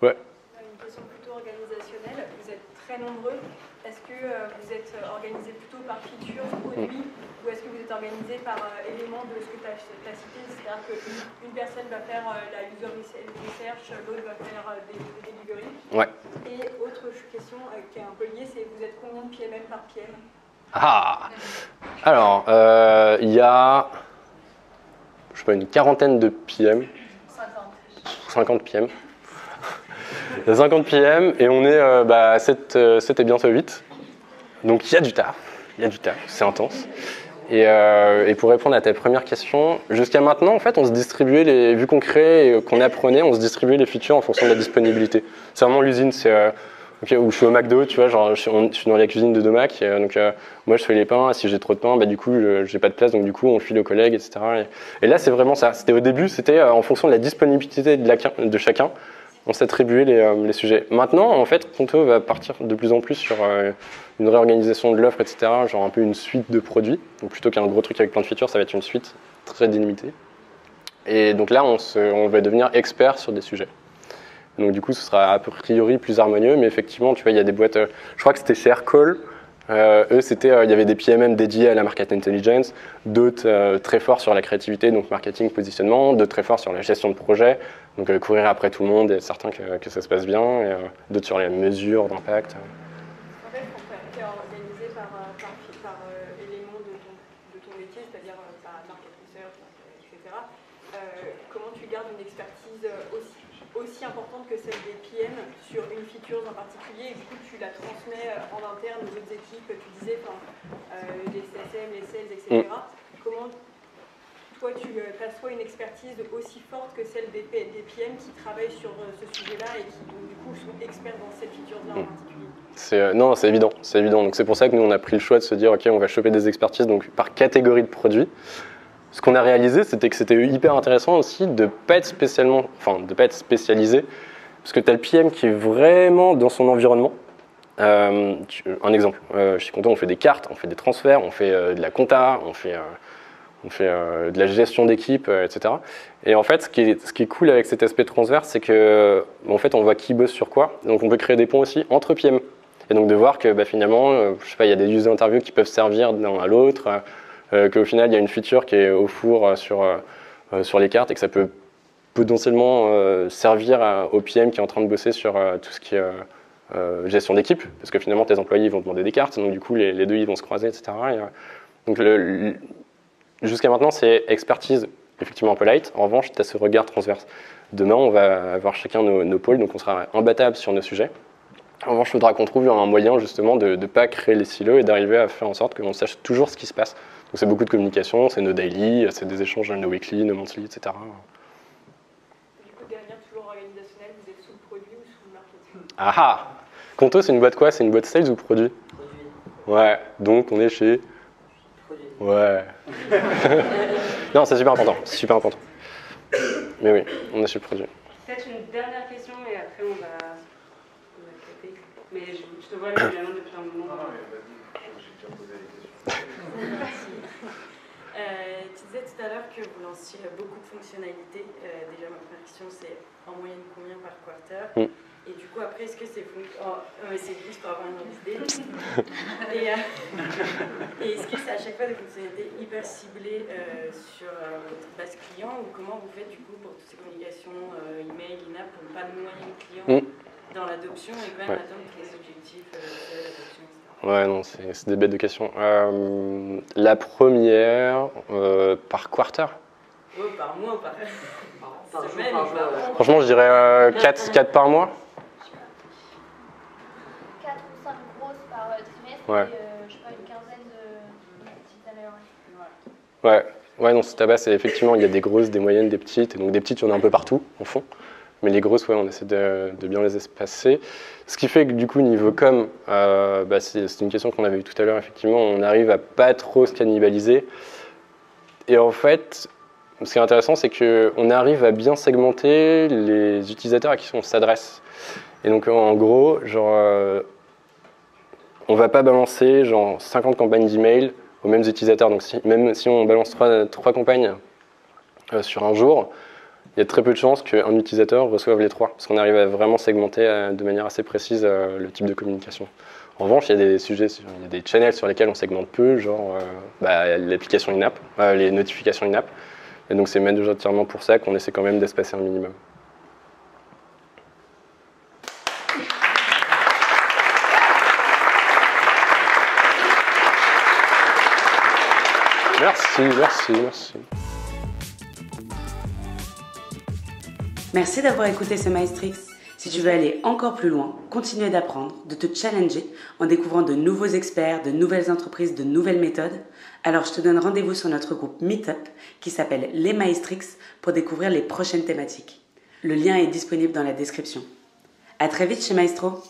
Ouais. Une question plutôt organisationnelle. Vous êtes très nombreux. Est-ce que vous êtes organisé plutôt par feature, produit, ou est-ce que vous êtes organisé par élément de ce que tu as cité? C'est-à-dire qu'une personne va faire la user research, l'autre va faire des delivery. Ouais. Et autre question qui est un peu liée, c'est vous êtes combien de PMM par PM? Alors, il y a... je sais pas, une quarantaine de PM. 50 PM. Il y a 50 PM et on est 7 et bientôt 8. Donc il y a du taf, c'est intense. Et pour répondre à ta première question, jusqu'à maintenant, en fait, on se distribuait, vu qu'on créait et qu'on apprenait, on se distribuait les features en fonction de la disponibilité. C'est vraiment l'usine, où je suis au McDo, tu vois, genre je suis dans la cuisine de Domac, donc moi je fais les pains, si j'ai trop de pain, du coup j'ai pas de place, donc du coup on le file aux collègues, etc. Et là c'est vraiment ça, au début c'était en fonction de la disponibilité de chacun, on s'attribuait les sujets. Maintenant en fait Conto va partir de plus en plus sur une réorganisation de l'offre, etc., genre un peu une suite de produits, donc plutôt qu'un gros truc avec plein de features, ça va être une suite très délimitée. Et donc là on va devenir expert sur des sujets. Donc du coup, ce sera a priori plus harmonieux, mais effectivement, tu vois, il y a des boîtes, je crois que c'était chez Aircall, eux, il y avait des PMM dédiés à la market intelligence, d'autres très forts sur la créativité, donc marketing, positionnement, d'autres très forts sur la gestion de projet, donc courir après tout le monde et être certain que ça se passe bien, et d'autres sur les mesures d'impact. En fait, quand tu es organisé par élément de ton métier, c'est-à-dire par market research, etc., comment tu gardes une expertise aussi importante que celle des PM sur une feature en particulier, et du coup tu la transmets en interne aux autres équipes, tu disais, les CSM, les sales, etc. Comment toi tu perçois une expertise aussi forte que celle des PM qui travaillent sur ce sujet-là et qui donc, du coup sont experts dans cette feature-là en particulier? Non, c'est évident. Donc c'est pour ça que nous on a pris le choix de se dire ok, on va choper des expertises donc par catégorie de produits. Ce qu'on a réalisé, c'était que c'était hyper intéressant aussi de ne pas être spécialisé, parce que tu as le PM qui est vraiment dans son environnement. Un exemple, je suis content, on fait des cartes, on fait des transferts, on fait de la compta, on fait de la gestion d'équipe, etc. Et en fait, ce qui est cool avec cet aspect transverse, c'est que en fait, on voit qui bosse sur quoi, donc on peut créer des ponts aussi entre PM. Et donc de voir que finalement, je sais pas, il y a des user interviews qui peuvent servir de l'un à l'autre. Qu'au final, il y a une feature qui est au four sur les cartes et que ça peut potentiellement servir au PM qui est en train de bosser sur tout ce qui est gestion d'équipe, parce que finalement tes employés vont te demander des cartes, donc du coup les deux ils vont se croiser, etc. Donc jusqu'à maintenant c'est expertise effectivement un peu light, en revanche tu as ce regard transverse. Demain on va avoir chacun nos pôles, donc on sera imbattable sur nos sujets. En revanche il faudra qu'on trouve un moyen justement de ne pas créer les silos et d'arriver à faire en sorte qu'on sache toujours ce qui se passe. Donc c'est beaucoup de communication, c'est nos daily, c'est des échanges, nos weekly, nos monthly, etc. Du coup, derrière, toujours organisationnel, vous êtes sous le produit ou sous le marketing? Ah ah! Conto, c'est une boîte quoi? C'est une boîte sales ou produit? Ouais, donc on est chez... Ouais. Non, c'est super important, c'est super important. Mais oui, on est chez le produit. Peut-être une dernière question et après on va capter. Mais je te vois évidemment depuis un moment. Non, mais vas-y, j'ai déjà posé les questions. Merci. Tu disais tout à l'heure que vous lanciez beaucoup de fonctionnalités. Déjà, ma première question, c'est en moyenne combien par quarter? Et du coup, après, est-ce que c'est c'est juste pour avoir une idée. Et est-ce que c'est à chaque fois des fonctionnalités hyper ciblées sur votre base client, ou comment vous faites du coup pour toutes ces communications, email, in-app, pour ne pas noyer le client dans l'adoption et quand même atteindre tous les objectifs de l'adoption, etc. Ouais, non, c'est des bêtes de questions. La première, par quarter? Par mois ou par semaine? Franchement, je dirais 4 par mois. 4 ou 5 grosses par trimestre et je sais pas, une quinzaine de petites améliorations. Ouais, non, c'est tabac, c'est effectivement, il y a des grosses, des moyennes, des petites. Et donc des petites, il y en a un peu partout, en fond. Mais les grosses, ouais, on essaie de bien les espacer. Ce qui fait que du coup, niveau com, c'est une question qu'on avait eue tout à l'heure, effectivement, on arrive à pas trop se cannibaliser. Et en fait, ce qui est intéressant, c'est qu'on arrive à bien segmenter les utilisateurs à qui on s'adresse. Et donc en gros, genre, on va pas balancer genre 50 campagnes d'email aux mêmes utilisateurs. Donc même si on balance 3 campagnes sur un jour, il y a très peu de chances qu'un utilisateur reçoive les 3, parce qu'on arrive à vraiment segmenter de manière assez précise le type de communication. En revanche, il y a des sujets, il y a des channels sur lesquels on segmente peu, genre l'application in-app, les notifications in-app. Et donc c'est majoritairement pour ça qu'on essaie quand même d'espacer un minimum. Merci. Merci d'avoir écouté ce Maestrix. Si tu veux aller encore plus loin, continuer d'apprendre, de te challenger en découvrant de nouveaux experts, de nouvelles entreprises, de nouvelles méthodes, alors je te donne rendez-vous sur notre groupe Meetup qui s'appelle Les Maestrix pour découvrir les prochaines thématiques. Le lien est disponible dans la description. À très vite chez Maestro.